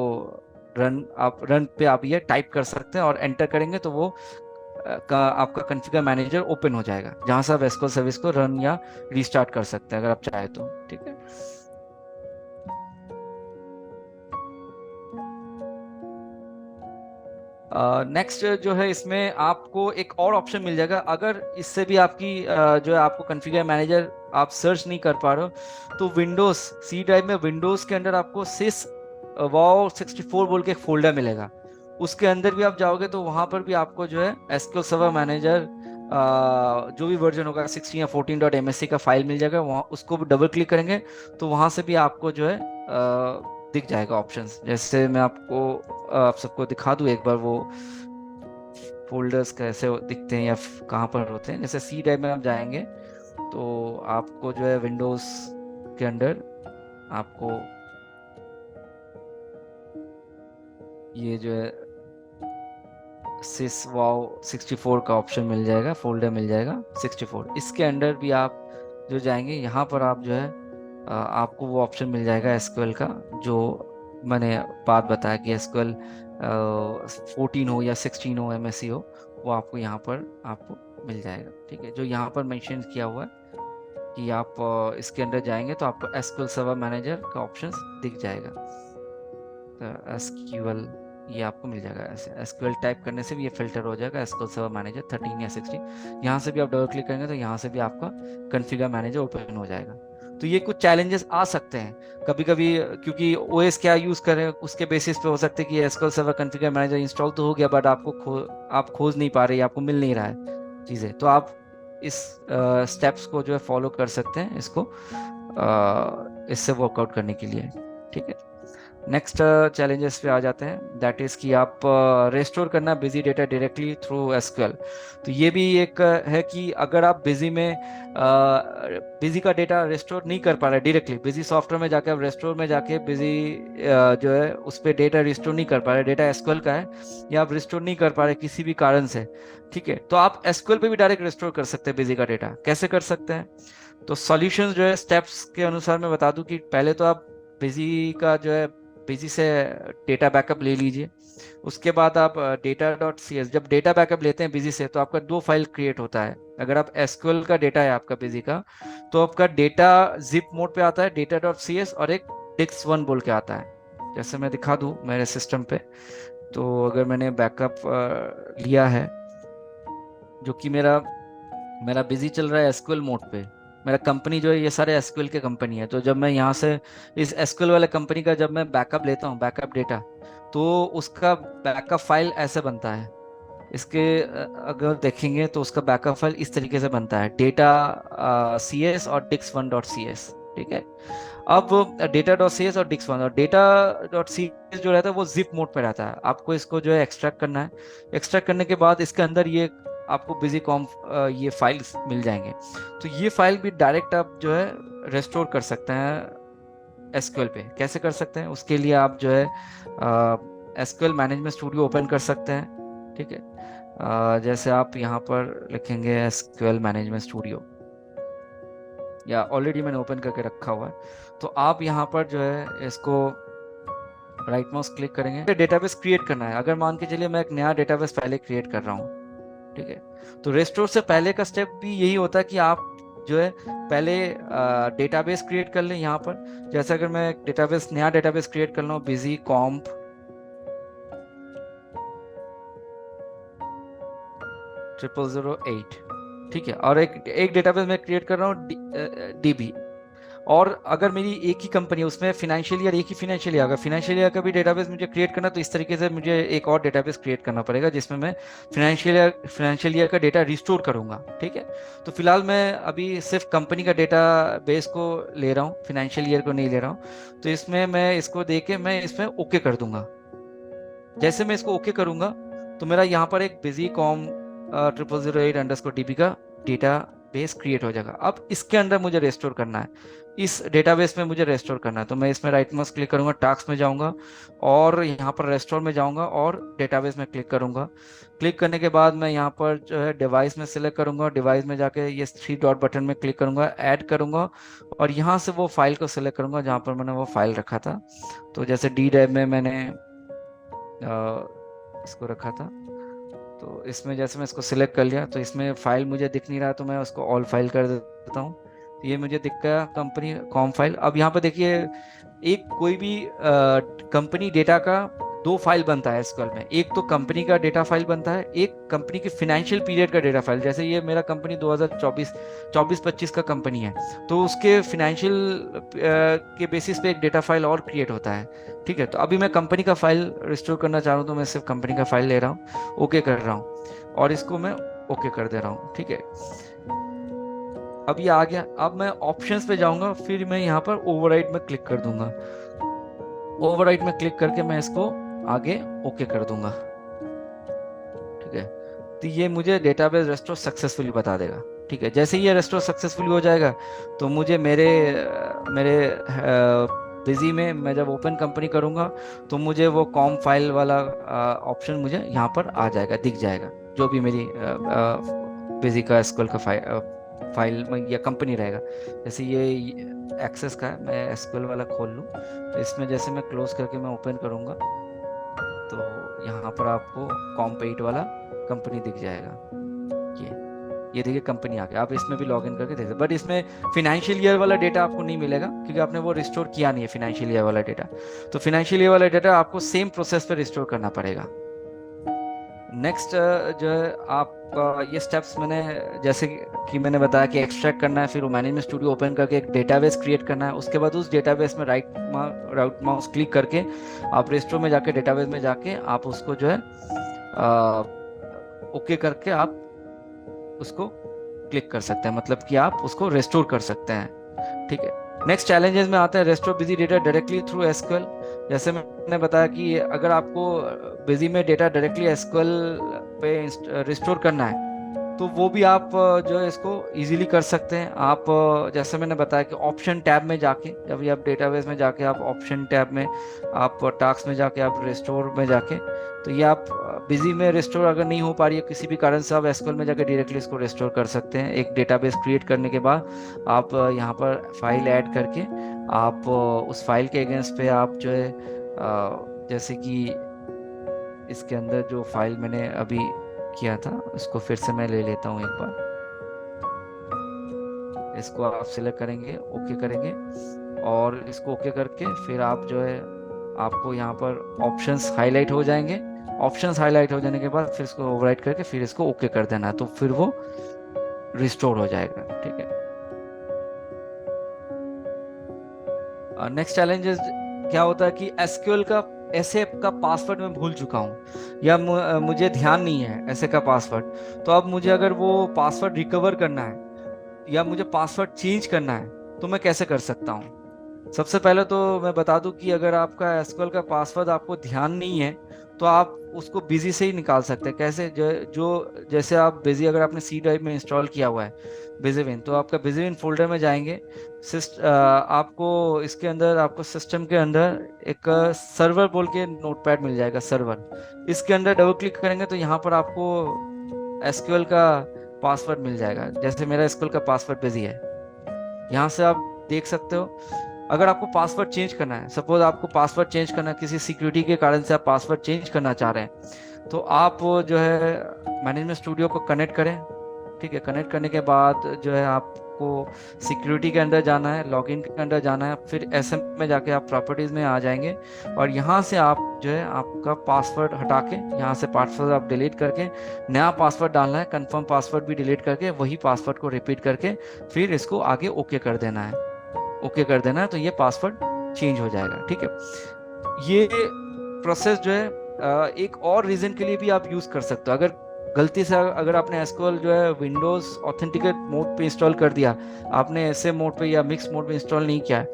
Speaker 1: आप रन पे आप ये टाइप कर सकते हैं और एंटर करेंगे तो वो आपका कॉन्फ़िगर मैनेजर ओपन हो जाएगा, जहां से आप एसक्यूएल सर्विस को रन या रीस्टार्ट कर सकते हैं अगर आप चाहे तो। ठीक है। नेक्स्ट जो है इसमें आपको एक और ऑप्शन मिल जाएगा। अगर इससे भी आपकी जो है आपको कॉन्फ़िगर मैनेजर आप सर्च नहीं कर पा रहे हो तो विंडोज सी ड्राइव में विंडोज के अंदर आपको सिस वाव 64 बोल के एक फोल्डर मिलेगा। उसके अंदर भी आप जाओगे तो वहां पर भी आपको जो है एसक्यूएल सर्वर मैनेजर जो भी वर्जन होगा 16 या 14.msc का फाइल मिल जाएगा। वहाँ उसको भी डबल क्लिक करेंगे तो वहां से भी आपको जो है दिख जाएगा ऑप्शंस। जैसे मैं आपको आप सबको दिखा दूं एक बार वो फोल्डर्स कैसे दिखते हैं या कहाँ पर होते हैं। जैसे सी ड्राइव में आप जाएंगे तो आपको जो है विंडोज के अंदर आपको ये जो है सिस वाव 64 का ऑप्शन मिल जाएगा, फोल्डर मिल जाएगा 64। इसके अंदर भी आप जो जाएंगे यहाँ पर आप जो है आपको वो ऑप्शन मिल जाएगा एसक्यूएल का, जो मैंने बात बताया कि एसक्यूएल 14 हो या 16 हो, एमएससी हो, वो आपको यहाँ पर आपको मिल जाएगा। ठीक है, जो यहाँ पर मेंशन किया हुआ है कि आप इसके अंदर जाएंगे तो आपको एसक्यूएल सर्वर मैनेजर का ऑप्शन दिख जाएगा। एसक्यूएल ये आपको मिल जाएगा। ऐसे एसक्यूएल टाइप करने से भी ये फिल्टर हो जाएगा एसक्यूएल सर्वर मैनेजर 13 या 16। यहाँ से भी आप डबल क्लिक करेंगे तो यहाँ से भी आपका कॉन्फ़िगर मैनेजर ओपन हो जाएगा। तो ये कुछ चैलेंजेस आ सकते हैं कभी कभी, क्योंकि ओएस क्या यूज करें उसके बेसिस पे हो सकते हैं कि SQL server configure manager install तो हो गया बट आप खोज नहीं पा रहे, आपको मिल नहीं रहा है चीज़ें, तो आप इस स्टेप्स को जो है फॉलो कर सकते हैं इसको इससे वर्कआउट करने के लिए। ठीक है, नेक्स्ट चैलेंजेस पे आ जाते हैं, दैट इज कि आप रेस्टोर करना busy data directly through SQL. तो ये भी एक है कि अगर आप बिजी में बिजी का डेटा रेस्टोर नहीं कर पा रहे डायरेक्टली, बिजी सॉफ्टवेयर में जाके आप रेस्टोर में जाके बिजी जो है उस पर डेटा रिस्टोर नहीं कर पा रहे, डेटा एसक्यूएल का है या आप रिस्टोर नहीं कर पा रहे किसी भी कारण से, ठीक है, तो आप एसक्यूएल पे भी डायरेक्ट रिस्टोर कर सकते हैं बिजी का डेटा। कैसे कर सकते हैं? तो सॉल्यूशंस जो है स्टेप्स के अनुसार मैं बता दूं कि पहले तो आप बिजी का जो है बिजी से डेटा बैकअप ले लीजिए। उसके बाद आप डेटा डॉट सी एस, जब डेटा बैकअप लेते हैं बिजी से तो आपका दो फाइल क्रिएट होता है। अगर आप एसक्यूएल का डेटा है आपका बिजी का तो आपका डेटा जिप मोड पे आता है डेटा डॉट सी एस, और एक डिक्स वन बोल के आता है। जैसे मैं दिखा दूं मेरे सिस्टम पे, तो अगर मैंने बैकअप लिया है जो कि मेरा मेरा बिजी चल रहा है एसक्यूएल मोड पे, मेरा कंपनी जो है ये सारे एसक्यूएल के कंपनी है, तो जब मैं यहाँ से इस एसक्यूएल वाले कंपनी का जब मैं बैकअप लेता हूँ, बैकअप डेटा, तो उसका बैकअप फाइल ऐसे बनता है। इसके अगर देखेंगे तो उसका बैकअप फाइल इस तरीके से बनता है, डेटा सी एस और डिक्स वन डॉट सी एस। ठीक है। अब डेटा डॉट सी एस और डिक्स वन, और डेटा डॉट सी एस जो रहता है वो जिप मोड पे रहता है। आपको इसको जो है एक्सट्रैक्ट करना है। एक्सट्रैक्ट करने के बाद इसके अंदर ये आपको बिजी कॉम ये फाइल्स मिल जाएंगे। तो ये फाइल भी डायरेक्ट आप जो है रेस्टोर कर सकते हैं एसक्यूएल पे। कैसे कर सकते हैं, उसके लिए आप जो है एसक्यूएल मैनेजमेंट स्टूडियो ओपन कर सकते हैं। ठीक है। जैसे आप यहाँ पर लिखेंगे एसक्यूएल मैनेजमेंट स्टूडियो, या ऑलरेडी मैंने ओपन करके रखा हुआ है, तो आप यहाँ पर जो है इसको राइट माउस क्लिक करेंगे, डेटाबेस क्रिएट करना है। अगर मान के चलिए मैं एक नया डेटाबेस पहले क्रिएट कर रहा हूँ, ठीक है, तो रेस्टोर से पहले का स्टेप भी यही होता है कि आप जो है पहले डेटाबेस क्रिएट कर लें। यहाँ पर जैसे अगर मैं डेटाबेस, नया डेटाबेस क्रिएट कर रहा हूँ, बिजी कॉम्प 0008, ठीक है, और एक एक डेटाबेस मैं क्रिएट कर रहा हूँ डीबी। और अगर मेरी एक ही कंपनी है, उसमें फिनेंशियल ईयर एक ही फिनेंशियल ईयर, अगर फिनेंशियल ईयर का भी डेटाबेस मुझे क्रिएट करना, तो इस तरीके से मुझे एक और डेटाबेस क्रिएट करना पड़ेगा जिसमें मैं फिनेंशियल ईयर का डेटा रिस्टोर करूंगा। ठीक है। तो फिलहाल मैं अभी सिर्फ कंपनी का डेटा बेस को ले रहा हूँ, फिनेंशियल ईयर को नहीं ले रहा हूँ। तो इसमें मैं इसको दे के मैं इसमें ओके कर दूंगा। जैसे मैं इसको ओके करूंगा तो मेरा यहाँ पर एक बिजी कॉम 0008_db का डेटा बेस क्रिएट हो जाएगा। अब इसके अंदर मुझे रेस्टोर करना है, इस डेटाबेस में मुझे रेस्टोर करना है। तो मैं इसमें राइट माउस क्लिक करूंगा, टास्क में जाऊंगा और यहाँ पर रेस्टोर में जाऊंगा और डेटाबेस में क्लिक करूंगा। क्लिक करने के बाद मैं यहाँ पर जो है डिवाइस में सिलेक्ट करूंगा, डिवाइस में जाके ये 3 डॉट बटन में क्लिक करूंगा, ऐड करूंगा और यहाँ से वो फाइल को सिलेक्ट करूंगा जहाँ पर मैंने वो फाइल रखा था। तो जैसे डी ड्राइव में मैंने इसको रखा था, तो इसमें जैसे मैं इसको सिलेक्ट कर लिया तो इसमें फाइल मुझे दिख नहीं रहा, तो मैं उसको ऑल फाइल कर देता हूँ। तो ये मुझे दिख गया कंपनी कॉम फाइल। अब यहाँ पर देखिए, एक कोई भी कंपनी डेटा का दो फाइल बनता है एसक्यूएल में। एक तो कंपनी का डेटा फाइल बनता है, एक कंपनी के फिनेंशियल पीरियड का डेटा फाइल। जैसे ये मेरा कंपनी 2024-25 का कंपनी है, तो उसके फिनेंशियल के बेसिस पे एक डेटा फाइल और क्रिएट होता है। ठीक है। तो अभी मैं कंपनी का फाइल रिस्टोर करना चाह रहा हूँ, तो मैं सिर्फ कंपनी का फाइल ले रहा हूँ, ओके कर रहा हूँ और इसको मैं ओके कर दे रहा हूँ। ठीक है। अब ये आ गया। अब मैं ऑप्शंस पे जाऊंगा, फिर मैं यहाँ पर ओवरराइट में क्लिक कर दूंगा। ओवरराइट में क्लिक करके मैं इसको आगे ओके कर दूंगा। ठीक है। तो ये मुझे डेटाबेस रेस्टोर सक्सेसफुली बता देगा। ठीक है। जैसे ही ये रेस्टोर सक्सेसफुली हो जाएगा तो मुझे मेरे मेरे बिजी में मैं जब ओपन कंपनी करूंगा तो मुझे वो कॉम फाइल वाला ऑप्शन मुझे यहाँ पर आ जाएगा, दिख जाएगा, जो भी मेरी बिजी का एसक्यूएल का फाइल में या कंपनी रहेगा। जैसे ये एक्सेस का है, मैं एसक्यूएल वाला खोल लूँ तो इसमें जैसे मैं क्लोज करके मैं ओपन करूँगा तो यहाँ पर आपको कॉम्पेट वाला कंपनी दिख जाएगा। ये ये देखिए कंपनी आ गया। आप इसमें भी लॉग इन करके देख सकते, बट इसमें फिनेंशियल ईयर वाला डेटा आपको नहीं मिलेगा क्योंकि आपने वो रिस्टोर किया नहीं है फिनेंशियल ईयर वाला डेटा। तो फिनेंशियल ईयर वाला डेटा आपको सेम प्रोसेस पे रिस्टोर करना पड़ेगा। नेक्स्ट जो है आप ये स्टेप्स मैंने जैसे कि मैंने बताया कि एक्सट्रैक्ट करना है, फिर वो मैनेजमेंट स्टूडियो ओपन करके एक डेटाबेस क्रिएट करना है। उसके बाद उस डेटाबेस में राइट माउस क्लिक करके आप रेस्टोर में जाके डेटाबेस में जाके आप उसको जो है ओके करके आप उसको क्लिक कर सकते हैं, मतलब कि आप उसको रेस्टोर कर सकते हैं। ठीक है। नेक्स्ट चैलेंजेस में आते हैं restore Busy data directly through SQL. जैसे मैंने बताया कि अगर आपको बिजी में डेटा डायरेक्टली एसक्यूएल पे रिस्टोर करना है तो वो भी आप जो है इसको इजीली कर सकते हैं। आप जैसे मैंने बताया कि ऑप्शन टैब में जाके, जब भी आप डेटाबेस में जाके आप ऑप्शन टैब में आप टास्क में जाके आप रिस्टोर में जाके, तो ये आप बिजी में रिस्टोर अगर नहीं हो पा रही है किसी भी कारण से, आप एसक्यूएल में जाके डायरेक्टली इसको रिस्टोर कर सकते हैं। एक डेटाबेस क्रिएट करने के बाद आप यहाँ पर फाइल ऐड करके आप उस फाइल के अगेंस्ट पे आप जो है जैसे कि इसके अंदर जो फाइल मैंने अभी किया था उसको फिर से मैं ले लेता हूँ एक बार। इसको आप सिलेक्ट करेंगे, ओके करेंगे और इसको ओके करके फिर आप जो है आपको यहाँ पर ऑप्शंस हाईलाइट हो जाएंगे। ऑप्शंस हाईलाइट हो जाने के बाद फिर इसको ओवरराइट करके फिर इसको ओके कर देना है, तो फिर वो रिस्टोर हो जाएगा। ठीक है। नेक्स्ट चैलेंजेस क्या होता है कि एसक्यूएल का ऐसे का पासवर्ड मैं भूल चुका हूँ, या मुझे ध्यान नहीं है ऐसे का पासवर्ड। तो अब मुझे अगर वो पासवर्ड रिकवर करना है या मुझे पासवर्ड चेंज करना है, तो मैं कैसे कर सकता हूँ? सबसे पहले तो मैं बता दूं कि अगर आपका एसक्यूएल का पासवर्ड आपको ध्यान नहीं है, तो आप उसको बिजी से ही निकाल सकते हैं। कैसे? जैसे आप बिजी, अगर आपने सी ड्राइव में इंस्टॉल किया हुआ है बिजीविन, तो आपका बिजीविन फोल्डर में जाएंगे। आपको इसके अंदर, आपको सिस्टम के अंदर एक सर्वर बोल के नोटपैड मिल जाएगा, सर्वर। इसके अंदर डबल क्लिक करेंगे तो यहाँ पर आपको एसक्यूएल का पासवर्ड मिल जाएगा। जैसे मेरा एसक्यूएल का पासवर्ड बिजी है, यहाँ से आप देख सकते हो। अगर आपको पासवर्ड चेंज करना है, सपोज आपको पासवर्ड चेंज करना है, किसी सिक्योरिटी के कारण से आप पासवर्ड चेंज करना चाह रहे हैं, तो आप जो है मैनेजमेंट स्टूडियो को कनेक्ट करें। ठीक है, कनेक्ट करने के बाद जो है आपको सिक्योरिटी के अंदर जाना है, लॉगिन के अंदर जाना है, फिर एसएम में जाके आप प्रॉपर्टीज में आ जाएंगे। और यहाँ से आप जो है आपका पासवर्ड हटा के, यहाँ से पासवर्ड आप डिलीट करके नया पासवर्ड डालना है, कंफर्म पासवर्ड भी डिलीट करके वही पासवर्ड को रिपीट करके फिर इसको आगे ओके कर देना है। ओके कर देना है तो ये पासवर्ड चेंज हो जाएगा। ठीक है, ये प्रोसेस जो है एक और रीजन के लिए भी आप यूज कर सकते हो। अगर गलती से अगर आपने एसक्यूएल जो है विंडोज ऑथेंटिकेट मोड पे इंस्टॉल कर दिया, आपने ऐसे मोड पे या मिक्स मोड पे इंस्टॉल नहीं किया है,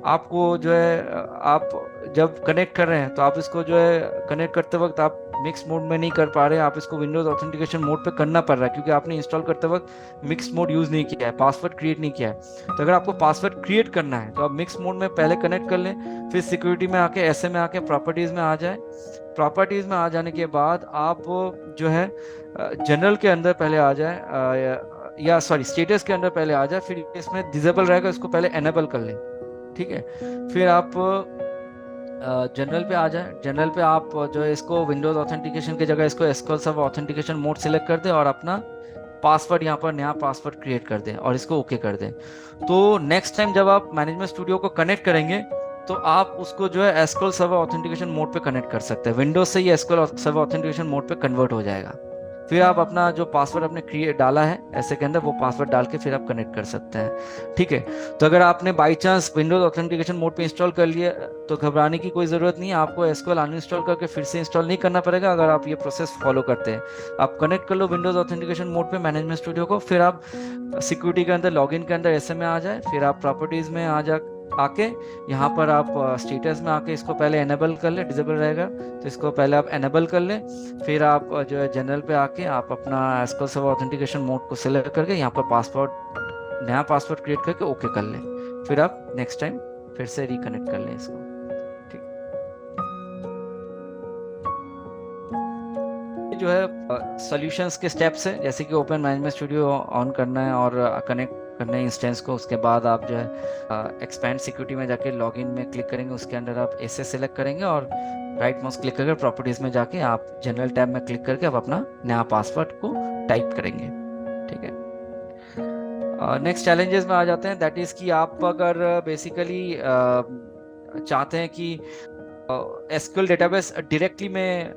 Speaker 1: आपको जो है आप जब कनेक्ट कर रहे हैं तो आप इसको जो है कनेक्ट करते वक्त आप मिक्स मोड में नहीं कर पा रहे हैं, आप इसको विंडोज ऑथेंटिकेशन मोड पे करना पड़ रहा है, क्योंकि आपने इंस्टॉल करते वक्त मिक्स मोड यूज नहीं किया है, पासवर्ड क्रिएट नहीं किया है। तो अगर आपको पासवर्ड क्रिएट करना है तो आप मिक्स मोड में पहले कनेक्ट कर लें, फिर सिक्योरिटी में आके, ऐसे में आके प्रॉपर्टीज में आ जाए। प्रॉपर्टीज में आ जाने के बाद आप जो है जनरल के अंदर पहले आ जाए, या सॉरी स्टेटस के अंदर पहले आ जाए, फिर इसमें डिसेबल रहेगा, इसको पहले एनेबल कर लें। ठीक है, फिर आप जनरल पे आ जाए। जनरल पे आप जो है इसको विंडोज ऑथेंटिकेशन की जगह इसको SQL server authentication mode select कर दें और अपना पासवर्ड यहाँ पर नया पासवर्ड क्रिएट कर दें और इसको ओके कर दें। तो नेक्स्ट टाइम जब आप मैनेजमेंट स्टूडियो को कनेक्ट करेंगे तो आप उसको जो है एसक्यूएल सर्वर ऑथेंटिकेशन मोड पे कनेक्ट कर सकते हैं। विंडोज से ही एसक्यूएल सर्वर ऑथेंटिकेशन मोड पे कन्वर्ट हो जाएगा। फिर आप अपना जो पासवर्ड आपने क्रिएट डाला है ऐसे के अंदर, वो पासवर्ड डाल के फिर आप कनेक्ट कर सकते हैं। ठीक है, तो अगर आपने by chance Windows authentication mode पे इंस्टॉल कर लिया तो घबराने की कोई ज़रूरत नहीं है, आपको एसक्यूएल अनइंस्टॉल करके फिर से इंस्टॉल नहीं करना पड़ेगा। अगर आप ये प्रोसेस फॉलो करते हैं, आप कनेक्ट कर लो विंडोज ऑथेंटिकेशन मोड पे मैनेजमेंट स्टूडियो को, फिर आप सिक्योरिटी के अंदर, लॉगिन के अंदर ऐसे में आ जाए, फिर आप प्रॉपर्टीज में आ जा आके यहाँ पर आप स्टेटस में आके इसको पहले एनेबल कर ले, डिसेबल रहेगा तो इसको पहले आप एनेबल कर ले। फिर आप जो है जनरल पे आके आप अपना एसक्यूएल सर्वर ऑथेंटिकेशन मोड को सिलेक्ट करके यहाँ पर पासवर्ड, नया पासवर्ड क्रिएट करके ओके कर लें। फिर आप नेक्स्ट टाइम फिर से रिकनेक्ट कर लें इसको। ठीक, ये जो है सॉल्यूशंस के स्टेप्स है, जैसे कि ओपन मैनेजमेंट स्टूडियो ऑन करना है और कनेक्ट करना है इंस्टेंस को। उसके बाद आप जो है एक्सपैंड सिक्योरिटी में जाके लॉगिन में क्लिक करेंगे, उसके अंदर आप ऐसे सेलेक्ट करेंगे और राइट माउस क्लिक करके प्रॉपर्टीज में जाके आप जनरल टैब में क्लिक करके आप अपना नया पासवर्ड को टाइप करेंगे। ठीक है, नेक्स्ट चैलेंजेस में आ जाते हैं, दैट इज कि आप अगर बेसिकली चाहते हैं कि एसक्यूएल डेटाबेस डायरेक्टली में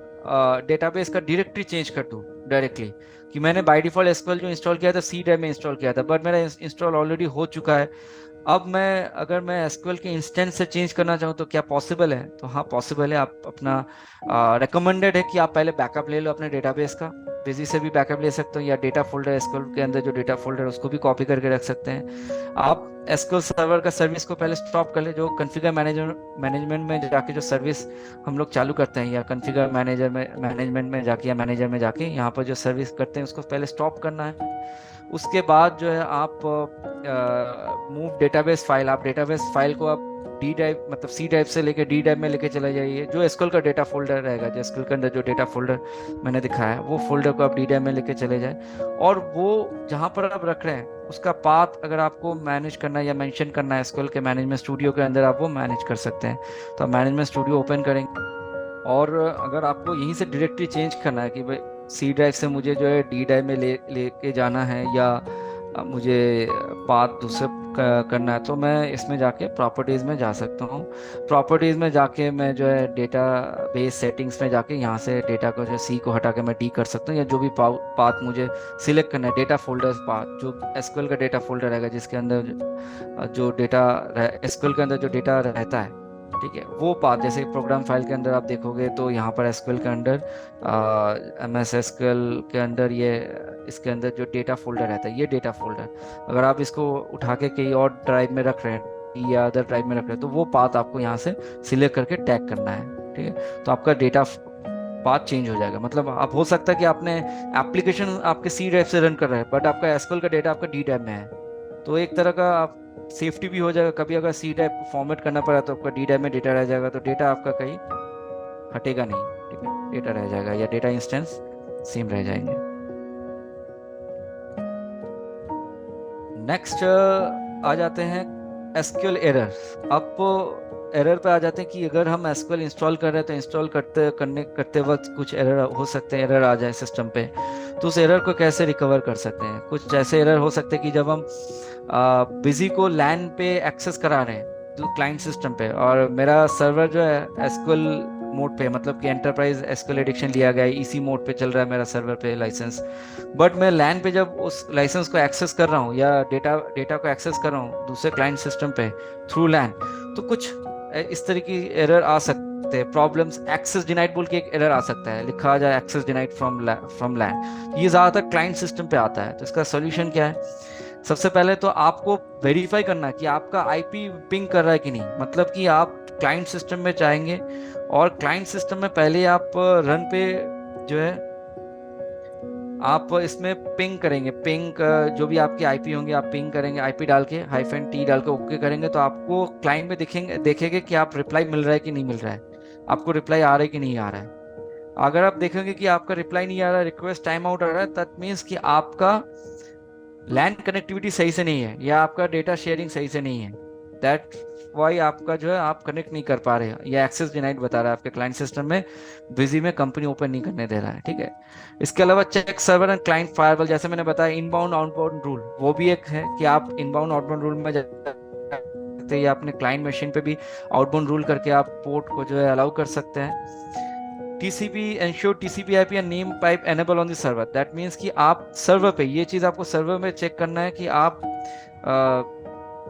Speaker 1: डेटाबेस का डायरेक्टरी चेंज कर दूं डायरेक्टली, कि मैंने बाय डिफॉल्ट एसक्यूएल जो इंस्टॉल किया था सी ड्राइव में इंस्टॉल किया था, बट मेरा इंस्टॉल ऑलरेडी हो चुका है। अब मैं अगर मैं एसक्यूएल के इंस्टेंस से चेंज करना चाहूँ तो क्या पॉसिबल है? तो हाँ, पॉसिबल है। आप अपना रिकमेंडेड है कि आप पहले बैकअप ले लो अपने डेटाबेस का, बिजी से भी बैकअप ले सकते हो, या डेटा फोल्डर एसक्यूएल के अंदर जो डेटा फोल्डर है उसको भी कॉपी करके रख सकते हैं। आप एसक्यूएल सर्वर का सर्विस को पहले स्टॉप कर ले, जो कॉन्फ़िगर मैनेजमेंट में जाके जो सर्विस हम लोग चालू करते हैं, या कॉन्फ़िगर मैनेजर में, मैनेजमेंट में जाके या मैनेजर में जाके यहाँ पर जो सर्विस करते हैं उसको पहले स्टॉप करना है। उसके बाद जो है आप मूव डेटाबेस फाइल, आप डेटाबेस फाइल को आप डी ड्राइव, मतलब सी ड्राइव से लेके डी ड्राइव में लेके चले जाइए। जो एसक्यूएल का डेटा फोल्डर रहेगा, जो एसक्यूएल के अंदर जो डेटा फोल्डर मैंने दिखाया है, वो फोल्डर को आप डी ड्राइव में लेके चले जाए। और वो जहाँ पर आप रख रहे हैं उसका पाथ अगर आपको मैनेज करना है या मेंशन करना है एसक्यूएल के मैनेजमेंट स्टूडियो के अंदर, आप वो मैनेज कर सकते हैं। तो आप मैनेजमेंट स्टूडियो ओपन करेंगे और अगर आपको यहीं से डायरेक्टली चेंज करना है कि भाई सी ड्राइव से मुझे जो है डी ड्राइव में लेके जाना है, या अब मुझे पाथ दूसरे करना है, तो मैं इसमें जाके प्रॉपर्टीज़ में जा सकता हूँ। प्रॉपर्टीज़ में जाके मैं जो है डेटा बेस सेटिंग्स में जाके यहाँ से डेटा को जो सी को हटा के मैं डी कर सकता हूँ, या जो भी पाथ मुझे सिलेक्ट करना है, डेटा फोल्डर्स पाथ जो एसक्यूएल का डेटा फोल्डर रहेगा जिसके अंदर जो डेटा एसक्यूएल के अंदर जो डेटा रहता है, ठीक है, वो पाथ। जैसे प्रोग्राम फाइल के अंदर आप देखोगे तो यहाँ पर एसक्यूएल के अंदर एम एस एसक्यूएल के अंदर ये इसके अंदर जो डेटा फोल्डर रहता है, ये डेटा फोल्डर अगर आप इसको उठा के कहीं और ड्राइव में रख रहे हैं या अदर ड्राइव में रख रहे हैं, तो वो पाथ आपको यहाँ से सिलेक्ट करके टैग करना है, ठीक है। तो आपका डेटा पाथ चेंज हो जाएगा। मतलब आप हो सकता है कि आपने एप्लीकेशन आपके सी ड्राइव से रन कर रहा है, बट आपका एसक्यूएल का डेटा आपका डी ड्राइव में है, तो एक तरह का आप सेफ्टी भी हो जाएगा। कभी अगर सी ड्राइव को फॉर्मेट करना पड़ा तो आपका डी ड्राइव में डेटा रह जाएगा, तो डेटा आपका कहीं हटेगा नहीं, ठीक है, डेटा रह जाएगा या डेटा इंस्टेंस सेम रह जाएंगे। नेक्स्ट आ जाते हैं एसक्यूएल एरर्स। अब एरर पे आ जाते हैं कि अगर हम एसक्यूएल इंस्टॉल कर रहे हैं तो इंस्टॉल करते वक्त कुछ एरर हो सकते हैं, एरर आ जाए सिस्टम पे, तो उस एरर को कैसे रिकवर कर सकते हैं। कुछ ऐसे एरर हो सकते हैं कि जब हम बिजी को लैन पे एक्सेस करा रहे हैं तो क्लाइंट सिस्टम पे, और मेरा सर्वर जो है एसक्यूएल मोड पे, मतलब कि एंटरप्राइज एसक्यूएल एडिक्शन लिया गया है, इसी मोड पे चल रहा है मेरा सर्वर पे लाइसेंस, बट मैं लैन पे जब उस लाइसेंस को एक्सेस कर रहा हूँ या डेटा डेटा को एक्सेस कर रहा हूँ दूसरे क्लाइंट सिस्टम पे थ्रू लैन, तो कुछ इस तरह की एरर आ सकते हैं। प्रॉब्लम्स एक्सेस डिनाइड बोल के एक एरर आ सकता है, लिखा आ जाए एक्सेस डिनाइड फ्रॉम लैन, ये ज़्यादातर क्लाइंट सिस्टम पे आता है। तो इसका सोल्यूशन क्या है? सबसे पहले तो आपको वेरीफाई करना है कि आपका आईपी पिंग कर रहा है कि नहीं। मतलब कि आप क्लाइंट सिस्टम में जाएंगे और क्लाइंट सिस्टम में पहले आप रन पे जो है आप इसमें पिंग करेंगे, पिंग जो भी आपके आईपी होंगे आप पिंग करेंगे, आईपी डाल के हाइफन टी डाल के ओके करेंगे, तो आपको क्लाइंट में देखेंगे कि आप रिप्लाई मिल रहा है कि नहीं मिल रहा है, आपको रिप्लाई आ रहा है कि नहीं आ रहा है। अगर आप देखेंगे कि आपका रिप्लाई नहीं आ रहा है, रिक्वेस्ट टाइम आउट आ रहा है, दैट मीन्स कि आपका लैंड कनेक्टिविटी सही से नहीं है या आपका डेटा शेयरिंग सही से नहीं है। दैट वाई आपका जो है आप कनेक्ट नहीं कर पा रहे हैं, या एक्सेस डिनाइड बता रहा है आपके क्लाइंट सिस्टम में, बिजी में कंपनी ओपन नहीं करने दे रहा है, ठीक है। इसके अलावा check server and client firewall, जैसे मैंने बताया इनबाउंड आउटबाउंड रूल, वो भी एक है कि आप इनबाउंड आउटबाउंड रूल में सकते हैं, या अपने क्लाइंट मशीन पे भी आउटबाउंड रूल करके आप पोर्ट को जो है अलाउ कर सकते हैं। TCP ensure TCP IP and name pipe enable on the server, that means कि आप सर्वर पे, ये चीज़ आपको सर्वर में चेक करना है कि आप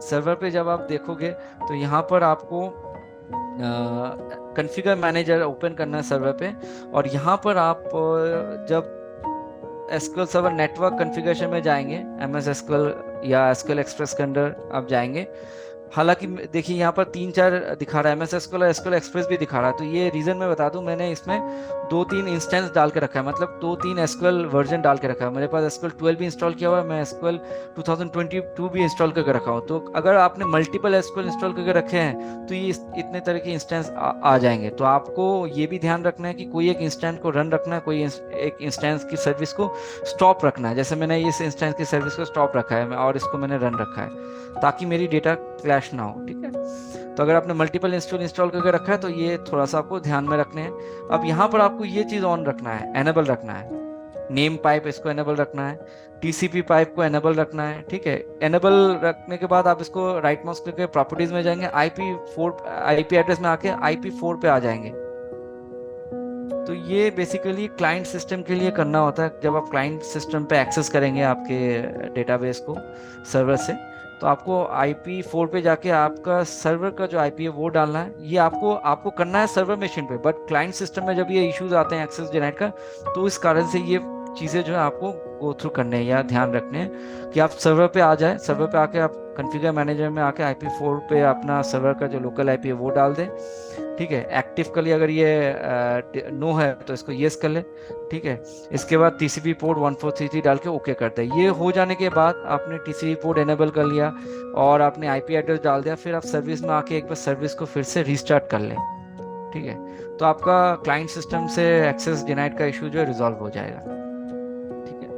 Speaker 1: सर्वर पे जब आप देखोगे तो यहाँ पर आपको कॉन्फ़िगर मैनेजर ओपन करना है सर्वर पे, और यहाँ पर आप जब एसक्यूएल सर्वर नेटवर्क कॉन्फ़िगरेशन में जाएंगे, एम एस एसक्यूएल या एसक्यूएल एक्सप्रेस के अंदर आप जाएंगे। हालांकि देखिए यहाँ पर 3-4 दिखा रहा है, एम एस एसक्यूएल और एसक्यूएल एक्सप्रेस भी दिखा रहा है, तो ये रीज़न मैं बता दूं, मैंने इसमें 2-3 इंस्टेंस डाल के रखा है, मतलब 2-3 एसक्यूएल वर्जन डाल के रखा है। मेरे पास एसक्यूएल 12 भी इंस्टॉल किया हुआ है, मैं एसक्यूएल 2022 भी इंस्टॉल करके रखा हूँ। तो अगर आपने मल्टीपल एसक्यूएल इंस्टॉल करके रखे हैं तो ये इतने तरह के इंस्टेंस आ जाएंगे। तो आपको ये भी ध्यान रखना है कि कोई एक इंस्टेंस को रन रखना है, कोई एक इंस्टेंस की सर्विस को स्टॉप रखना है। जैसे मैंने इस इंस्टेंस की सर्विस को स्टॉप रखा है और इसको मैंने रन रखा है, ताकि मेरी डेटा क्लैश ना हो, ठीक है। तो अगर आपने मल्टीपल इंस्टॉल करके रखा है तो ये थोड़ा सा आपको ध्यान में रखने हैं। अब यहाँ पर आपको ये चीज़ ऑन रखना है, एनेबल रखना है, नेम पाइप इसको एनेबल रखना है, टीसीपी पाइप को एनेबल रखना है, ठीक है। एनेबल रखने के बाद आप इसको राइट माउस क्लिक करके प्रॉपर्टीज में जाएंगे, आईपी एड्रेस में आके IP4 पे आ जाएंगे। तो ये बेसिकली क्लाइंट सिस्टम के लिए करना होता है। जब आप क्लाइंट सिस्टम पे एक्सेस करेंगे आपके डेटाबेस को सर्वर से, तो आपको IP4 पे जाके आपका सर्वर का जो आईपी है वो डालना है। ये आपको आपको करना है सर्वर मशीन पे, बट क्लाइंट सिस्टम में जब ये इश्यूज आते हैं एक्सेस डिनाइड का, तो इस कारण से ये चीज़ें जो है आपको गो थ्रू करने हैं या ध्यान रखने हैं कि आप सर्वर पे आ जाए। सर्वर पे आके आप कॉन्फ़िगर मैनेजर में आके IP4 पे अपना सर्वर का जो लोकल आईपी है वो डाल दें, ठीक है। एक्टिव कर लिया, अगर ये नो है तो इसको येस कर ले, ठीक है। इसके बाद TCP पोर्ट 1433 डाल के ओके करते हैं। ये हो जाने के बाद आपने TCP पोर्ट एनेबल कर लिया और आपने आईपी एड्रेस डाल दिया, फिर आप सर्विस में आके एक बार सर्विस को फिर से रीस्टार्ट कर लें, ठीक है। तो आपका क्लाइंट सिस्टम से एक्सेस डिनाइड का इशू जो है रिजॉल्व हो जाएगा, ठीक है।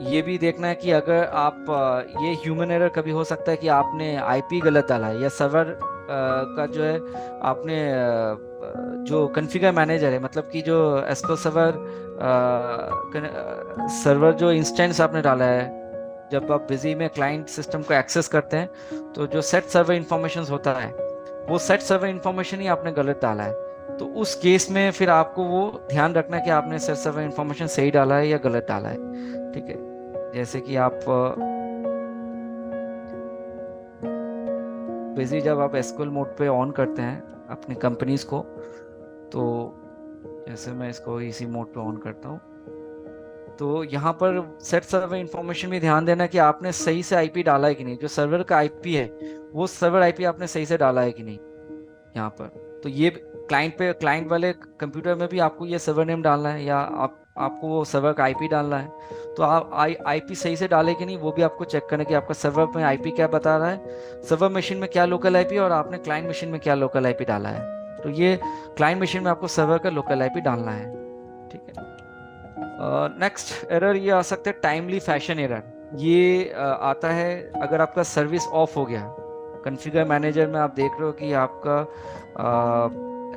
Speaker 1: ये भी देखना है कि अगर आप ये ह्यूमन एरर कभी हो सकता है कि आपने आईपी गलत डाला है, या सर्वर का जो है आपने जो कॉन्फ़िगर मैनेजर है, मतलब कि जो एसक्यूएल सर्वर सर्वर जो इंस्टेंस आपने डाला है, जब आप बिजी में क्लाइंट सिस्टम को एक्सेस करते हैं, तो जो सेट सर्वर इंफॉर्मेशन होता है, वो सेट सर्वर इंफॉर्मेशन ही आपने गलत डाला है। तो उस केस में फिर आपको वो ध्यान रखना है कि आपने सेट सर्वर इंफॉर्मेशन सही डाला है या गलत डाला है। ठीक है, जैसे कि आप बिजी जब आप एसक्यूएल मोड पे ऑन करते हैं अपनी कंपनीज को, तो जैसे मैं इसको इसी मोड पे ऑन करता हूँ, तो यहाँ पर सेट सर्वर इंफॉर्मेशन में ध्यान देना कि आपने सही से आईपी डाला है कि नहीं, जो सर्वर का आईपी है वो सर्वर आईपी आपने सही से डाला है कि नहीं यहाँ पर। तो ये क्लाइंट वाले कंप्यूटर में भी आपको ये सर्वर नेम डालना है, या आपको वो सर्वर का आईपी डालना है। तो आप आईपी सही से डाले कि नहीं वो भी आपको चेक करना है कि आपका सर्वर में आईपी क्या बता रहा है, सर्वर मशीन में क्या लोकल आईपी, और आपने क्लाइंट मशीन में क्या लोकल आईपी डाला है। तो ये क्लाइंट मशीन में आपको सर्वर का लोकल आईपी डालना है। ठीक है। नेक्स्ट एरर ये आ सकता है टाइमली फैशन एरर। ये आता है अगर आपका सर्विस ऑफ हो गया। कॉन्फ़िगर मैनेजर में आप देख रहे हो कि आपका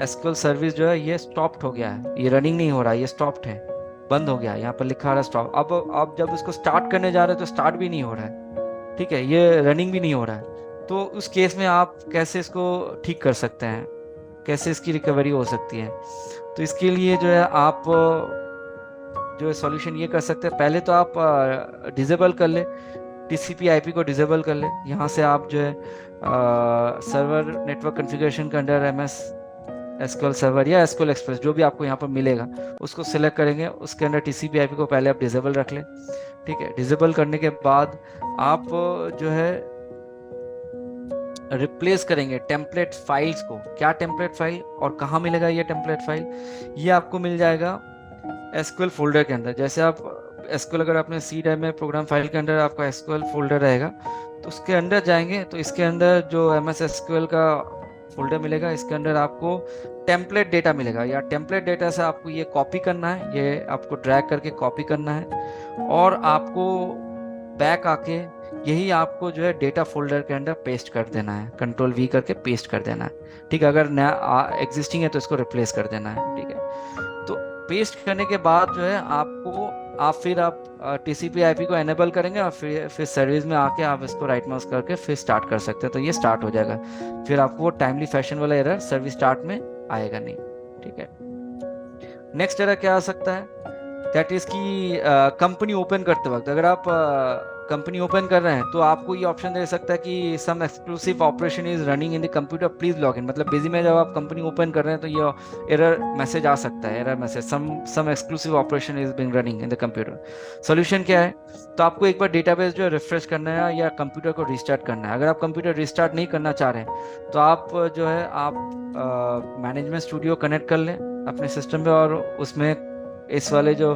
Speaker 1: एसक्यूएल सर्विस जो है ये स्टॉप्ड हो गया है, ये रनिंग नहीं हो रहा है, ये स्टॉप्ड है, बंद हो गया है, यहाँ पर लिखा आ रहा है स्टॉप। अब आप जब इसको स्टार्ट करने जा रहे हो तो स्टार्ट भी नहीं हो रहा है। ठीक है, ये रनिंग भी नहीं हो रहा है। तो उस केस में आप कैसे इसको ठीक कर सकते हैं, कैसे इसकी रिकवरी हो सकती है? तो इसके लिए जो है आप जो है सॉल्यूशन ये कर सकते हैं, पहले तो आप डिसेबल कर ले, टीसीपी आईपी को डिसेबल कर ले। यहाँ से आप जो है सर्वर नेटवर्क कॉन्फ़िगरेशन के अंडर एमएस एसक्यूएल सर्वर या एसक्यूएल एक्सप्रेस जो भी आपको यहाँ पर मिलेगा उसको सिलेक्ट करेंगे, उसके अंदर टीसीपी आईपी को पहले आप डिसेबल रख लें। ठीक है, डिसेबल करने के बाद आप जो है रिप्लेस करेंगे टेम्पलेट फाइल्स को। क्या टेम्पलेट फाइल और कहाँ मिलेगा ये टेम्पलेट फाइल? ये आपको मिल जाएगा एसक्यूएल फोल्डर के अंदर। जैसे आप एसक्यूएल अगर आपने सी ड्राइव में प्रोग्राम फाइल के अंदर आपका एसक्यूएल फोल्डर रहेगा, तो उसके अंदर जाएंगे तो इसके अंदर जो एमएस एसक्यूएल का फोल्डर मिलेगा, इसके अंदर आपको टेम्पलेट डेटा मिलेगा, या टेम्पलेट डेटा से आपको ये कॉपी करना है, ये आपको ड्रैग करके कॉपी करना है, और आपको बैक आके यही आपको जो है डेटा फोल्डर के अंदर पेस्ट कर देना है, कंट्रोल वी करके पेस्ट कर देना है। ठीक है, अगर नया एग्जिस्टिंग है तो इसको रिप्लेस कर देना है। ठीक है, तो पेस्ट करने के बाद जो है आप टीसीपी आईपी को एनेबल करेंगे, और फिर सर्विस में आके आप इसको राइट माउस करके फिर स्टार्ट कर सकते हैं, तो ये स्टार्ट हो जाएगा। फिर आपको वो टाइमली फैशन वाला एरर सर्विस स्टार्ट में आएगा नहीं। ठीक है, नेक्स्ट एरर क्या आ सकता है? दैट इज कि कंपनी ओपन करते वक्त, अगर आप कंपनी ओपन कर रहे हैं तो आपको ये ऑप्शन दे सकता है कि some exclusive operation is running in the computer, please log in. मतलब बिजी में जब आप कंपनी ओपन कर रहे हैं तो ये एरर मैसेज आ सकता है, error message some exclusive operation is being running in the computer. Solution क्या है? तो आपको एक बार डेटाबेस जो है रिफ्रेश करना है या कंप्यूटर को रिस्टार्ट करना है। अगर आप कंप्यूटर रिस्टार्ट नहीं करना चाह रहे हैं तो आप जो है आप मैनेजमेंट स्टूडियो कनेक्ट कर लें अपने सिस्टम पे, और उसमें इस वाले जो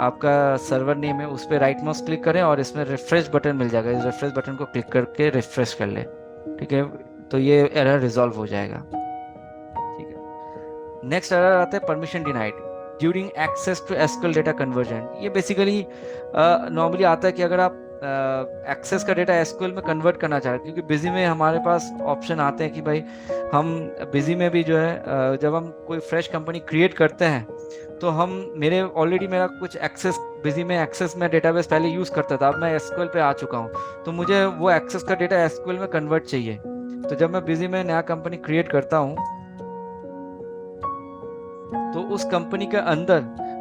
Speaker 1: आपका सर्वर नेम है उस पर राइट माउस क्लिक करें और इसमें रिफ्रेश बटन मिल जाएगा, इस रिफ्रेश बटन को क्लिक करके रिफ्रेश कर ले। ठीक है, तो ये एरर रिजॉल्व हो जाएगा। ठीक है, नेक्स्ट एरर आता है permission denied during access to SQL data conversion. ये बेसिकली नॉर्मली आता है कि अगर आप एक्सेस का डेटा एसक्यूएल में कन्वर्ट करना चाह रहे हैं, क्योंकि बिजी में हमारे पास ऑप्शन आते हैं कि भाई हम बिजी में भी जो है जब हम कोई फ्रेश कंपनी क्रिएट करते हैं तो हम मेरा कुछ एक्सेस बिजी में एक्सेस में डेटाबेस पहले यूज करता था, अब मैं एसक्यूएल पे आ चुका हूँ, तो मुझे वो एक्सेस का डेटा एसक्यूएल में कन्वर्ट चाहिए। तो जब मैं बिजी में नया कंपनी क्रिएट करता हूँ तो उस कंपनी के अंदर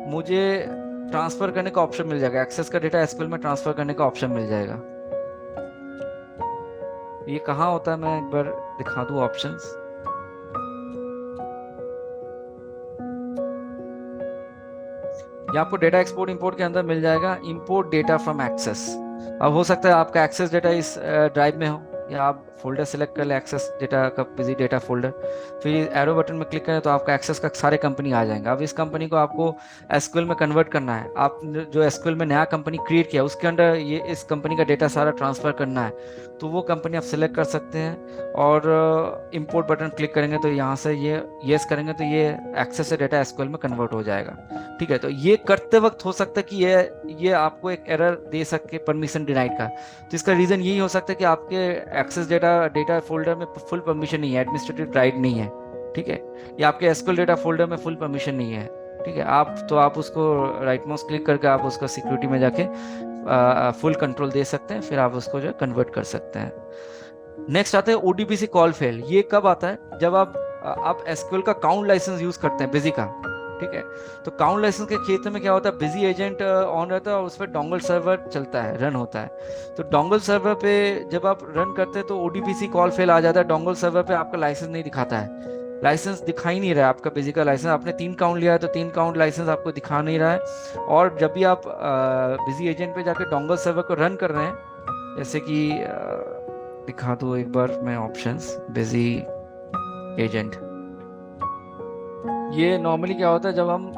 Speaker 1: मुझे ट्रांसफर करने का ऑप्शन मिल जाएगा, एक्सेस का डेटा एसक्यूएल में ट्रांसफर करने का ऑप्शन मिल जाएगा। ये कहाँ होता है, मैं एक बार दिखा दूँ ऑप्शंस। ये आपको डेटा एक्सपोर्ट इंपोर्ट के अंदर मिल जाएगा, इंपोर्ट डेटा फ्रॉम एक्सेस। अब हो सकता है आपका एक्सेस डेटा इस ड्राइव में हो, या आप फोल्डर सेलेक्ट कर ले एक्सेस डेटा का, बिजी डेटा फोल्डर, फिर एरो बटन में क्लिक करें तो आपका एक्सेस का सारे कंपनी आ जाएंगे। अब इस कंपनी को आपको एसक्यूएल में कन्वर्ट करना है, आप जो एसक्यूएल में नया कंपनी क्रिएट किया उसके अंदर ये इस कंपनी का डेटा सारा ट्रांसफर करना है, तो वो कंपनी आप सिलेक्ट कर सकते हैं और इंपोर्ट बटन क्लिक करेंगे तो यहाँ से ये येस करेंगे तो ये एक्सेस से डेटा एसक्यूएल में कन्वर्ट हो जाएगा। ठीक है, तो ये करते वक्त हो सकता है कि ये आपको एक एरर दे सके परमिशन डिनाइड का। तो इसका रीजन यही हो सकता है कि आपके एक्सेस डेटा फोल्डर में फुल परमिशन नहीं है, एडमिनिस्ट्रेटिव राइट नहीं है। ठीक है। ये आपके एसक्यूएल डेटा फोल्डर में फुल परमिशन नहीं है। ठीक है, आप उसको राइट माउस क्लिक करके आप उसका सिक्योरिटी में जाके फुल कंट्रोल दे सकते हैं, फिर आप उसको जो है कन्वर्ट कर सकते हैं। नेक्स्ट आता है ओडीबीसी कॉल फेल। ये कब आता है? जब आप एसक्यूएल का काउंट लाइसेंस यूज करते हैं बिजी का। ठीक है, तो काउंट लाइसेंस के क्षेत्र में क्या होता है, बिजी एजेंट ऑन रहता है और उस पर डोंगल सर्वर चलता है, रन होता है। तो डोंगल सर्वर पे जब आप रन करते हैं तो ओडीबीसी कॉल फेल आ जाता है, डोंगल सर्वर पे आपका लाइसेंस नहीं दिखाता है, लाइसेंस दिखाई नहीं रहा है आपका बिजी का लाइसेंस। आपने 3 काउंट लिया है तो 3 काउंट लाइसेंस आपको दिखा नहीं रहा है। और जब भी आप बिजी एजेंट पे जाकर डोंगल सर्वर को रन कर रहे हैं, जैसे कि दिखा दो एक बार मैं ऑप्शंस, बिजी एजेंट। ये नॉर्मली क्या होता है, जब हम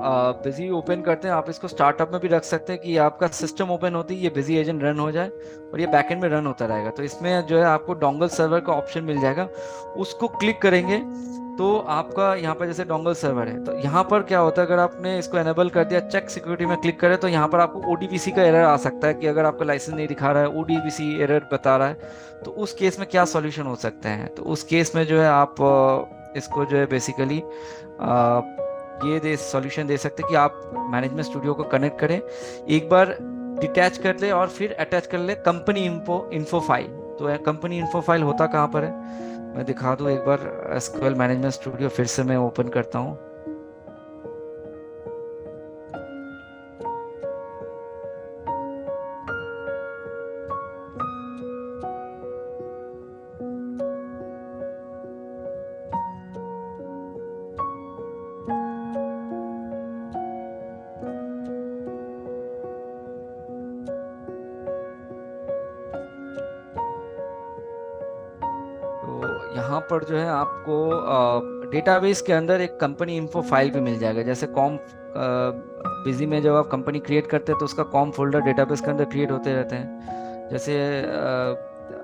Speaker 1: बिजी ओपन करते हैं, आप इसको स्टार्टअप में भी रख सकते हैं कि आपका सिस्टम ओपन होती है ये बिजी एजेंट रन हो जाए और ये बैकएंड में रन होता रहेगा। तो इसमें जो है आपको डोंगल सर्वर का ऑप्शन मिल जाएगा, उसको क्लिक करेंगे तो आपका यहाँ पर जैसे डोंगल सर्वर है, तो यहाँ पर क्या होता है, अगर आपने इसको एनेबल कर दिया, चेक सिक्योरिटी में क्लिक करें, तो यहाँ पर आपको ओडीबीसी का एरर आ सकता है कि अगर आपका लाइसेंस नहीं दिखा रहा है, ओडीबीसी एरर बता रहा है। तो उस केस में क्या सॉल्यूशन हो सकते हैं? तो उस केस में जो है आप इसको जो है बेसिकली ये दे सॉल्यूशन दे सकते हैं कि आप मैनेजमेंट स्टूडियो को कनेक्ट करें, एक बार डिटैच कर ले और फिर अटैच कर ले कंपनी इन्फो इन्फो फाइल। तो कंपनी इन्फो फाइल होता कहाँ पर है, मैं दिखा दूँ एक बार। एसक्यूएल मैनेजमेंट स्टूडियो फिर से मैं ओपन करता हूँ। तो यहाँ पर जो है आपको डेटाबेस के अंदर एक कंपनी इन्फो फाइल भी मिल जाएगा। जैसे कॉम बिजी में जब आप कंपनी क्रिएट करते हैं तो उसका कॉम फोल्डर डेटाबेस के अंदर क्रिएट होते रहते हैं। जैसे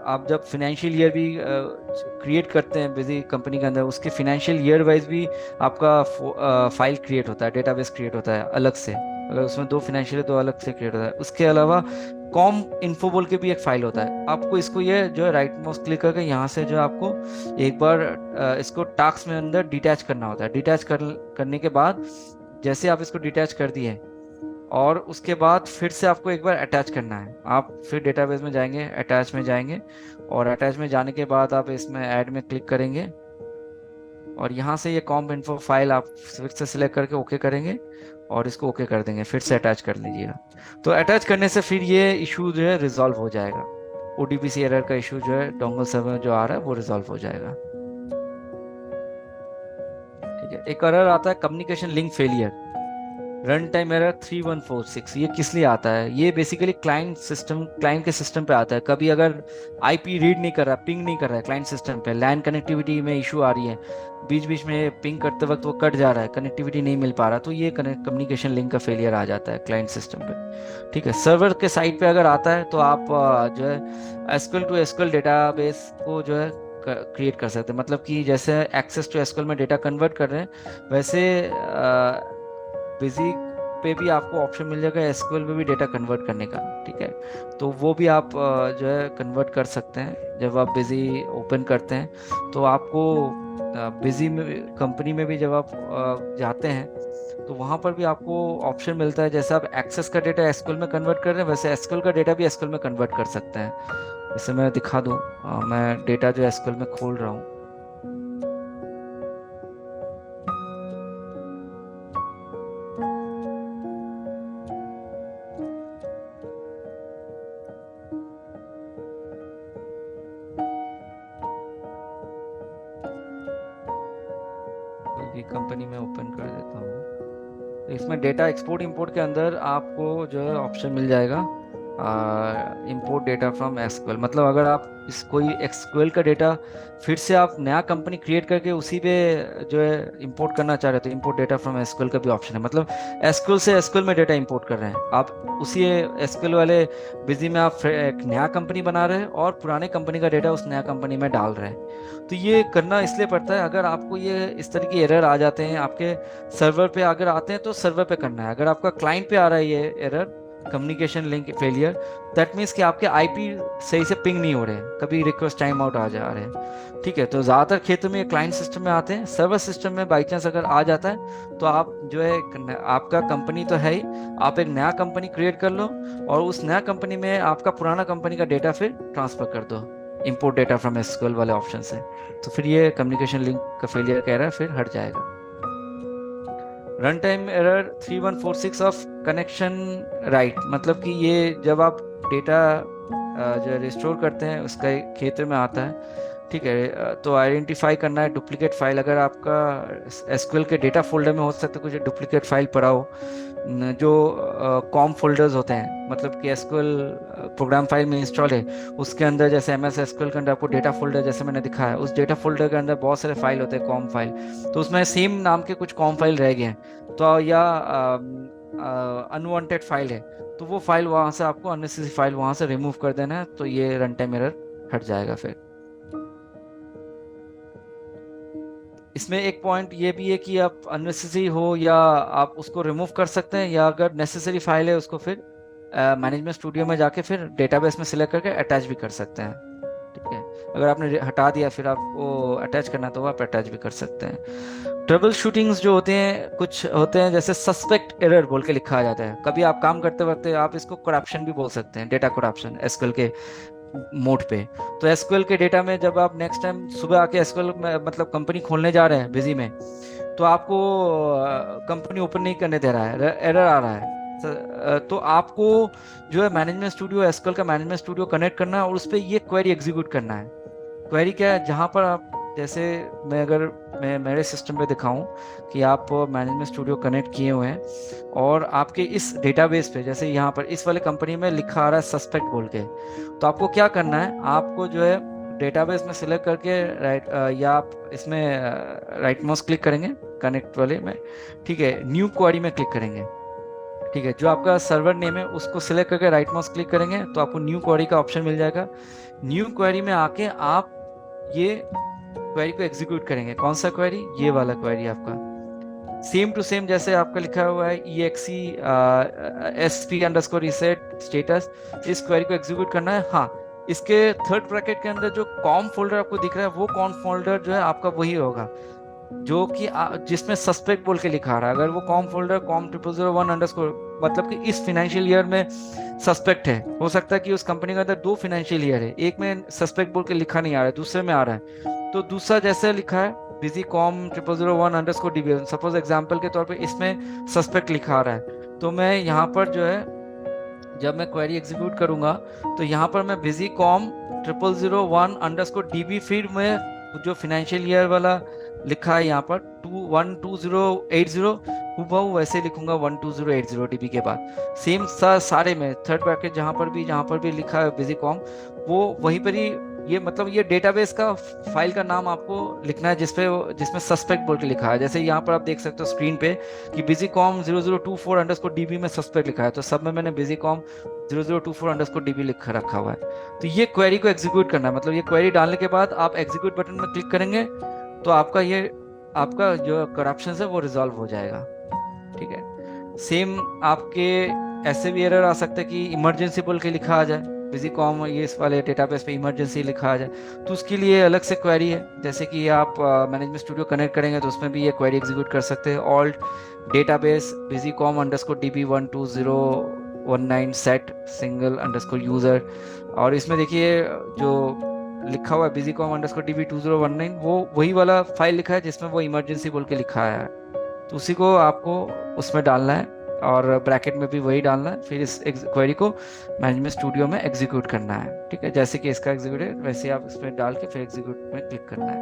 Speaker 1: आप जब फिनेंशियल ईयर भी क्रिएट करते हैं बिजी कंपनी के अंदर, उसके फिनेंशियल ईयर वाइज भी आपका फाइल क्रिएट होता है, डेटाबेस क्रिएट होता है अलग से। अगर उसमें 2 फाइनेंशियल है तो अलग से क्रिएट होता है। उसके अलावा कॉम इन्फो बोल के भी एक फाइल होता है। आपको इसको ये जो है राइट माउस क्लिक करके यहाँ से जो है आपको एक बार इसको टास्क में अंदर डिटैच करना होता है। करने के बाद जैसे आप इसको डिटैच कर दिए और उसके बाद फिर से आपको एक बार अटैच करना है। आप फिर डेटाबेस में जाएंगे, अटैच में जाएंगे और अटैच में जाने के बाद आप इसमें ऐड में क्लिक करेंगे और यहाँ से ये कॉम्प इन्फो फाइल आप फिर से सिलेक्ट करके ओके करेंगे और इसको ओके कर देंगे, फिर से अटैच कर लीजिएगा। तो अटैच करने से फिर ये इशू जो है रिजॉल्व हो जाएगा। ओडीबीसी एरर का इशू जो है डोंगल सर्वर जो आ रहा है वो रिजॉल्व हो जाएगा। ठीक है, एक एरर आता है communication link failure, run time error 3146। ये किस लिए आता है? ये बेसिकली क्लाइंट के सिस्टम पे आता है। कभी अगर आईपी रीड नहीं कर रहा, पिंग नहीं कर रहा है क्लाइंट सिस्टम पे, लैन कनेक्टिविटी में इशू आ रही है, बीच बीच में पिंग करते वक्त वो कट जा रहा है, कनेक्टिविटी नहीं मिल पा रहा, तो ये कम्युनिकेशन लिंक का फेलियर आ जाता है क्लाइंट सिस्टम पे। ठीक है, सर्वर के साइड पे अगर आता है तो आप जो है एसक्यूएल टू एसक्यूएल डेटाबेस को जो है क्रिएट कर सकते हैं। मतलब कि जैसे एक्सेस टू एसक्यूएल में डेटा कन्वर्ट कर रहे हैं, वैसे बिजी पे भी आपको ऑप्शन मिल जाएगा एसक्यूएल पे भी डेटा कन्वर्ट करने का। ठीक है, तो वो भी आप जो है कन्वर्ट कर सकते हैं जब आप बिजी ओपन करते हैं। तो आपको बिजी में कंपनी में भी जब आप जाते हैं तो वहाँ पर भी आपको ऑप्शन मिलता है, जैसे आप एक्सेस का डेटा एसक्यूएल में कन्वर्ट कर रहे हैं वैसे एसक्यूएल का डेटा भी एसक्यूएल में कन्वर्ट कर सकते हैं। जैसे मैं दिखा दूँ, मैं डेटा जो एसक्यूएल में खोल रहा हूँ। कोई भी कंपनी में ओपन कर देता हूँ। तो इसमें डेटा एक्सपोर्ट इंपोर्ट के अंदर आपको जो है ऑप्शन मिल जाएगा इंपोर्ट डेटा फ्रॉम एसक्यूएल। मतलब अगर आप इस कोई एसक्यूएल का डेटा फिर से आप नया कंपनी क्रिएट करके उसी पे जो है इंपोर्ट करना चाह रहे हो तो इंपोर्ट डेटा फ्रॉम एसक्यूएल का भी ऑप्शन है। मतलब एसक्यूएल से एसक्यूएल में डेटा इंपोर्ट कर रहे हैं आप, उसी एसक्यूएल वाले बिजी में आप एक नया कंपनी बना रहे हैं और पुराने कंपनी का डेटा उस नया कंपनी में डाल रहे हैं। तो ये करना इसलिए पड़ता है, अगर आपको ये इस तरह की एरर आ जाते हैं आपके सर्वर पे अगर आते हैं तो सर्वर पे करना है। अगर आपका क्लाइंट पे आ रहा है ये error communication link failure, that means कि आपके आईपी सही से पिंग नहीं हो रहे हैं, कभी रिक्वेस्ट टाइम आउट आ जा रहे हैं। ठीक है, तो ज़्यादातर क्षेत्रों में ये क्लाइंट सिस्टम में आते हैं। सर्वर सिस्टम में बाई चांस अगर आ जाता है तो आप जो है आपका कंपनी तो है ही, आप एक नया कंपनी क्रिएट कर लो और उस नया कंपनी में आपका पुराना कंपनी का डेटा फिर ट्रांसफर कर दो इंपोर्ट डेटा फ्रॉम एसक्यूएल वाले ऑप्शन से। तो फिर ये कम्युनिकेशन लिंक का फेलियर कह रहा है, फिर हट जाएगा। Run time error 3146 of connection right, मतलब कि ये जब आप डेटा जो रिस्टोर करते हैं उसका एक क्षेत्र में आता है। ठीक है, तो आइडेंटिफाई करना है डुप्लीकेट फाइल, अगर आपका एसक्यूएल के डेटा फोल्डर में हो सकता है कुछ डुप्लीकेट फाइल पड़ा हो, जो कॉम फोल्डर्स होते हैं, मतलब कि एसक्यूएल प्रोग्राम फाइल में इंस्टॉल है उसके अंदर, जैसे एम एस एसक्यूएल के अंदर आपको डेटा फोल्डर जैसे मैंने दिखाया, उस डेटा फोल्डर के अंदर बहुत सारे फाइल होते हैं कॉम फाइल, तो उसमें सेम नाम के कुछ कॉम फाइल रह गए हैं, तो या अनवांटेड फाइल है, तो वो फाइल वहां से आपको अननेसेसरी फाइल वहां से रिमूव कर देना है, तो ये रन टाइम एरर हट जाएगा फिर। इसमें एक पॉइंट ये भी है कि आप अननेसेसरी हो या आप उसको रिमूव कर सकते हैं, या अगर नेसेसरी फाइल है उसको फिर मैनेजमेंट स्टूडियो में जाके फिर डेटाबेस में सिलेक्ट करके अटैच भी कर सकते हैं। ठीक है, अगर आपने हटा दिया फिर आपको अटैच करना तो आप अटैच भी कर सकते हैं। ट्रबल शूटिंग्स जो होते हैं, कुछ होते हैं जैसे सस्पेक्ट एरर बोल के लिखा आ जाता है, कभी आप काम करते वक्त आप इसको करप्शन भी बोल सकते हैं, डेटा करप्शन एसक्यूएल के मोड पे। तो एसक्यूएल के डेटा में जब आप नेक्स्ट टाइम सुबह आके एसक्यूएल में मतलब कंपनी खोलने जा रहे हैं बिजी में, तो आपको कंपनी ओपन नहीं करने दे रहा है, एरर आ रहा है, तो आपको जो है मैनेजमेंट स्टूडियो, एसक्यूएल का मैनेजमेंट स्टूडियो कनेक्ट करना है और उस पर ये क्वेरी एग्जीक्यूट करना है। क्वेरी क्या है, जहां पर आप जैसे मैं मेरे सिस्टम पे दिखाऊं कि आप मैनेजमेंट स्टूडियो कनेक्ट किए हुए हैं और आपके इस डेटाबेस पे, जैसे यहाँ पर इस वाले कंपनी में लिखा आ रहा है सस्पेक्ट बोल के, तो आपको क्या करना है, आपको जो है डेटाबेस में सिलेक्ट करके राइट, या आप इसमें राइट माउस क्लिक करेंगे कनेक्ट वाले में। ठीक है, न्यू क्वेरी में क्लिक करेंगे। ठीक है, जो आपका सर्वर नेम है उसको सिलेक्ट करके राइट माउस क्लिक करेंगे तो आपको न्यू क्वेरी का ऑप्शन मिल जाएगा। न्यू क्वेरी में आके आप ये क्वेरी को एग्जीक्यूट करेंगे। कौन सा क्वेरी, ये वाला क्वेरी आपका सेम टू सेम जैसे आपका लिखा हुआ है EXE SP _reset स्टेटस, इस क्वेरी को एग्जीक्यूट करना है। हाँ, इसके थर्ड ब्रैकेट के अंदर जो कॉम फोल्डर आपको दिख रहा है वो कॉम फोल्डर जो है आपका वही होगा जो कि जिसमें सस्पेक्ट बोल के लिखा रहा है। अगर वो कॉम फोल्डर कॉम 0001 मतलब कि इस फाइनेंशियल ईयर में सस्पेक्ट है, हो सकता है कि उस कंपनी के अंदर 2 फाइनेंशियल ईयर है, एक में सस्पेक्ट बोल के लिखा नहीं आ रहा है, दूसरे में आ रहा है, तो दूसरा जैसे लिखा है बिजी कॉम 0001 सपोज एग्जाम्पल के तौर पे इसमें सस्पेक्ट लिखा आ रहा है, तो मैं यहाँ पर जो है जब मैं क्वेरी एग्जीक्यूट करूंगा तो यहाँ पर मैं बिजी कॉम 0001 फिर मैं जो फाइनेंशियल ईयर वाला लिखा है यहाँ पर 12080 हूबहू वैसे लिखूंगा 12080 DB के बाद सेम सारे में थर्ड ब्रैकेट जहाँ पर भी लिखा है बिजी कॉम, वो वहीं पर ही ये मतलब ये डेटाबेस का फाइल का नाम आपको लिखना है जिसमें सस्पेक्ट बोल के लिखा है। जैसे यहाँ पर आप देख सकते हो स्क्रीन पे कि बिजी कॉम 0024 DB में सस्पेक्ट लिखा है, तो सब में मैंने बिजी कॉम 0024 DB लिख रखा हुआ है। तो ये क्वेरी को एग्जीक्यूट करना है, मतलब ये क्वेरी डालने के बाद आप एग्जीक्यूट बटन में क्लिक करेंगे तो आपका जो करप्शन है वो रिजॉल्व हो जाएगा। ठीक है, सेम आपके ऐसे भी एरर आ सकता है कि इमरजेंसी बोल के लिखा आ जाए, बिजी कॉम ये इस वाले डेटाबेस पे इमरजेंसी लिखा आ जाए, तो उसके लिए अलग से क्वेरी है। जैसे कि आप मैनेजमेंट स्टूडियो कनेक्ट करेंगे तो उसमें भी ये क्वेरी एग्जीक्यूट कर सकते हैं, alt database busy com _DB 12019 set single _ user, और इसमें देखिए जो लिखा हुआ है बिजी कॉम _DB 2019 वो वही वाला फाइल लिखा है जिसमें वो इमरजेंसी बोल के लिखा है, तो उसी को आपको उसमें डालना है और ब्रैकेट में भी वही डालना है, फिर इस क्वेरी को मैनेजमेंट स्टूडियो में एग्जीक्यूट करना है। ठीक है, जैसे कि इसका एग्जीक्यूट है वैसे आप इसमें डाल के फिर एग्जीक्यूट में क्लिक करना है।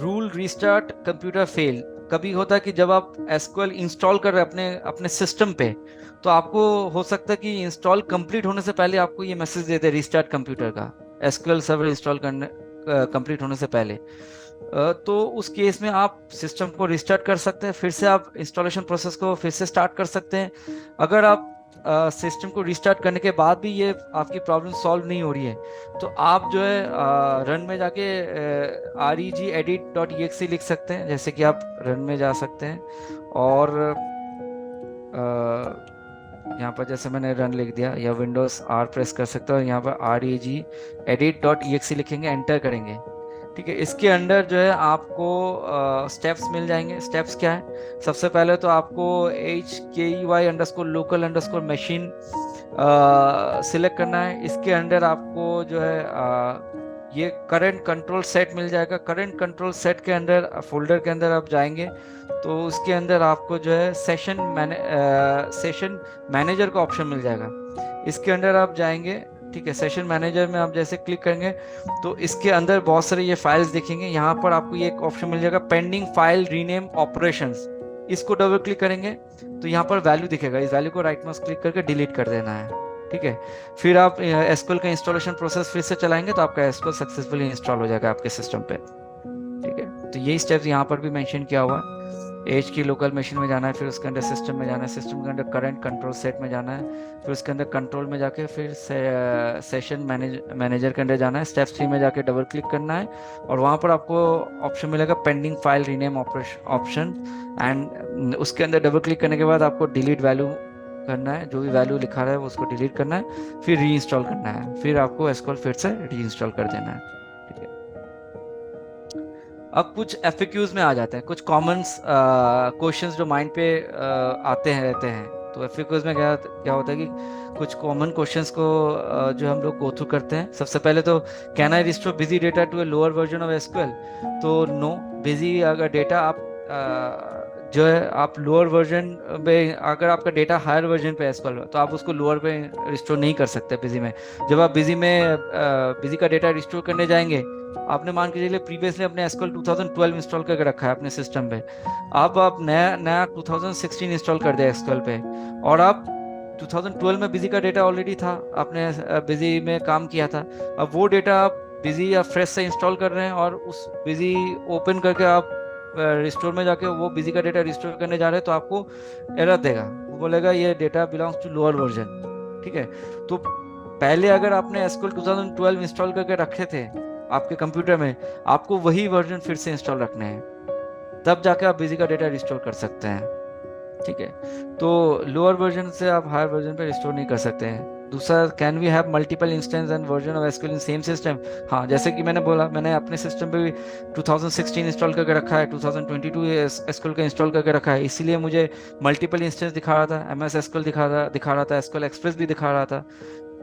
Speaker 1: रूल रीस्टार्ट कंप्यूटर फेल, कभी होता है कि जब आप एसक्यूएल इंस्टॉल कर रहे हैं अपने अपने सिस्टम पे, तो आपको हो सकता है कि इंस्टॉल कंप्लीट होने से पहले आपको ये मैसेज दे दे रीस्टार्ट कंप्यूटर का, एसक्यूएल सर्वर इंस्टॉल करने कंप्लीट होने से पहले। तो उस केस में आप सिस्टम को रिस्टार्ट कर सकते हैं, फिर से आप इंस्टॉलेशन प्रोसेस को फिर से स्टार्ट कर सकते हैं। अगर आप सिस्टम को रिस्टार्ट करने के बाद भी ये आपकी प्रॉब्लम सॉल्व नहीं हो रही है तो आप जो है रन में जाके regedit.exe लिख सकते हैं, जैसे कि आप रन में जा सकते हैं और यहाँ पर जैसे मैंने रन लिख दिया, या विंडोज आर प्रेस कर सकते हो, यहाँ पर reg edit.exe लिखेंगे, एंटर करेंगे। ठीक है, इसके अंदर जो है आपको स्टेप्स मिल जाएंगे। स्टेप्स क्या है? सबसे पहले तो आपको HKEY_local_machine सिलेक्ट करना है। इसके अंदर आपको जो है ये करंट कंट्रोल सेट मिल जाएगा। करंट कंट्रोल सेट के अंदर फोल्डर के अंदर आप जाएंगे तो उसके अंदर आपको जो है सेशन मैनेजर का ऑप्शन मिल जाएगा। इसके अंदर आप जाएंगे, ठीक है, सेशन मैनेजर में आप जैसे क्लिक करेंगे तो इसके अंदर बहुत सारे ये फाइल्स दिखेंगे। यहाँ पर आपको ये एक ऑप्शन मिल जाएगा, पेंडिंग फाइल रीनेम ऑपरेशंस। इसको डबल क्लिक करेंगे तो यहाँ पर वैल्यू दिखेगा, इस वैल्यू को राइट माउस क्लिक करके डिलीट कर देना है। ठीक है, फिर आप एसक्यूएल का इंस्टॉलेशन प्रोसेस फिर से चलाएंगे तो आपका एसक्यूएल सक्सेसफुली इंस्टॉल हो जाएगा आपके सिस्टम पे। ठीक है, तो यही स्टेप्स यहाँ पर भी मेंशन किया हुआ है। एज की लोकल मशीन में जाना है, फिर उसके अंदर सिस्टम में जाना है, सिस्टम के अंदर करंट कंट्रोल सेट में जाना है, फिर उसके अंदर कंट्रोल में जाके फिर सेशन मैनेजर के अंदर जाना है, स्टेप 3 में जाके डबल क्लिक करना है और वहाँ पर आपको ऑप्शन मिलेगा pending file rename option. And उसके अंदर डबल क्लिक करने के बाद आपको डिलीट वैल्यू करना है, जो भी वैल्यू लिखा रहा है वो उसको डिलीट करना है, फिर री इंस्टॉल करना है, फिर आपको एसक्यूएल फिर से री इंस्टॉल कर देना है। ठीक है, अब कुछ एफएक्यूज में आ जाते हैं, कुछ कॉमन क्वेश्चंस जो माइंड पे आते हैं रहते हैं। तो एफएक्यूज में क्या क्या होता है कि कुछ कॉमन क्वेश्चंस को जो हम लोग गो थ्रू करते हैं। सबसे पहले तो, can I restore busy data to a lower version of SQL? तो नो, बिजी अगर डेटा आप जो है आप लोअर वर्जन में, अगर आपका डेटा हायर वर्जन पे एसक्यूएल तो आप उसको लोअर पे रिस्टोर नहीं कर सकते बिजी में। जब आप बिजी का डेटा रिस्टोर करने जाएंगे, आपने मान के चलिए प्रीवियसली अपने एसक्यूएल 2012 इंस्टॉल करके रखा है अपने सिस्टम पे, अब आप नया नया 2016 इंस्टॉल कर दिया एसक्यूएल पे, और आप 2012 में बिजी का डेटा ऑलरेडी था, आपने बिजी में काम किया था, अब वो डेटा आप बिजी या फ्रेश से इंस्टॉल कर रहे हैं और उस बिजी ओपन करके आप रिस्टोर में जाके वो बिजी का डेटा रिस्टोर करने जा रहे हैं तो आपको एरर देगा, वो बोलेगा ये data belongs to lower version. ठीक है, तो पहले अगर आपने एसक्यूएल 2012 इंस्टॉल करके रखे थे आपके कंप्यूटर में, आपको वही वर्जन फिर से इंस्टॉल रखने हैं, तब जाके आप बिजी का डेटा रिस्टोर कर सकते हैं। ठीक है, तो लोअर वर्जन से आप हायर वर्जन पे रिस्टोर नहीं कर सकते हैं। दूसरा, can we have multiple instance and version of SQL in same system? हाँ, जैसे कि मैंने बोला, मैंने अपने सिस्टम पे भी 2016 इंस्टॉल करके रखा है, 2022 एसक्यूएल का इंस्टॉल करके रखा है, इसीलिए मुझे मल्टीपल इंस्टेंस दिखा रहा था, एमएस एसक्यूएल दिखा रहा था, एसक्यूएल एक्सप्रेस भी दिखा रहा था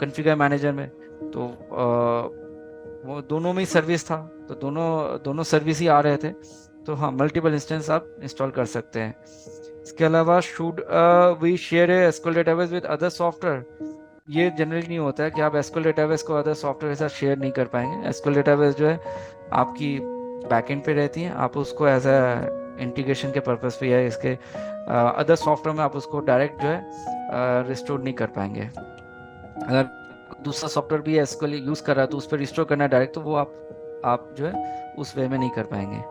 Speaker 1: कॉन्फ़िगर मैनेजर में। तो वो दोनों में ही सर्विस था, तो दोनों दोनों सर्विस ही आ रहे थे। तो हाँ, मल्टीपल इंस्टेंस आप इंस्टॉल कर सकते हैं। इसके अलावा, should we share a SQL database with other software? ये जनरली नहीं होता है कि आप एसक्यूएल डेटाबेस को अदर सॉफ्टवेयर के साथ शेयर नहीं कर पाएंगे। एसक्यूएल डेटाबेस जो है आपकी बैकएंड पे रहती है, आप उसको एज अ इंटीग्रेशन के पर्पस पे या इसके अदर सॉफ्टवेयर में आप उसको डायरेक्ट जो है रिस्टोर नहीं कर पाएंगे। अगर दूसरा सॉफ्टवेयर भी एसक्यूएल यूज कर रहा है तो उस पर रिस्टोर करना है डायरेक्ट, तो वो आप जो है उस वे में नहीं कर पाएंगे।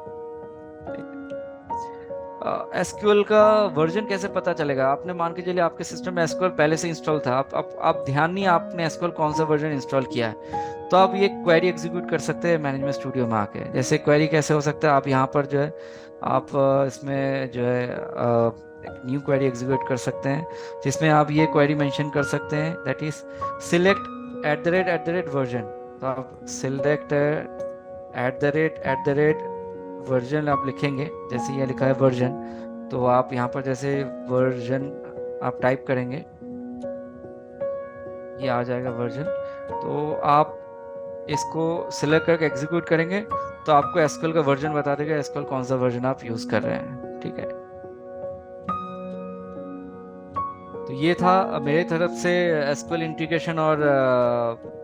Speaker 1: एसक्यूएल का वर्जन कैसे पता चलेगा? आपने मान के चलिए आपके सिस्टम में एसक्यूएल पहले से इंस्टॉल था, आप ध्यान नहीं आपने एसक्यूएल कौन सा वर्जन इंस्टॉल किया है, तो आप ये क्वेरी एग्जीक्यूट कर सकते हैं मैनेजमेंट स्टूडियो में आके। जैसे क्वेरी कैसे हो सकता है, आप यहाँ पर जो है आप इसमें जो है एक न्यू क्वेरी एग्जीक्यूट कर सकते हैं, जिसमें आप ये क्वेरी मेंशन कर सकते हैं, दैट इज सिलेक्ट @ वर्जन। तो आप सिलेक्ट @ वर्जन आप लिखेंगे, जैसे ये लिखा है वर्जन, तो आप यहाँ पर जैसे वर्जन आप टाइप करेंगे, ये आ जाएगा वर्जन। तो आप इसको सिलेक्ट करके एग्जीक्यूट करेंगे तो आपको एसक्यूएल का वर्जन बता देगा, एसक्यूएल कौन सा वर्जन आप यूज कर रहे हैं। ठीक है, तो ये था मेरे तरफ से एसक्यूएल इंटीग्रेशन और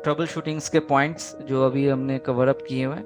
Speaker 1: ट्रबल शूटिंग्स के पॉइंट्स जो अभी हमने कवर अप किए हुए हैं।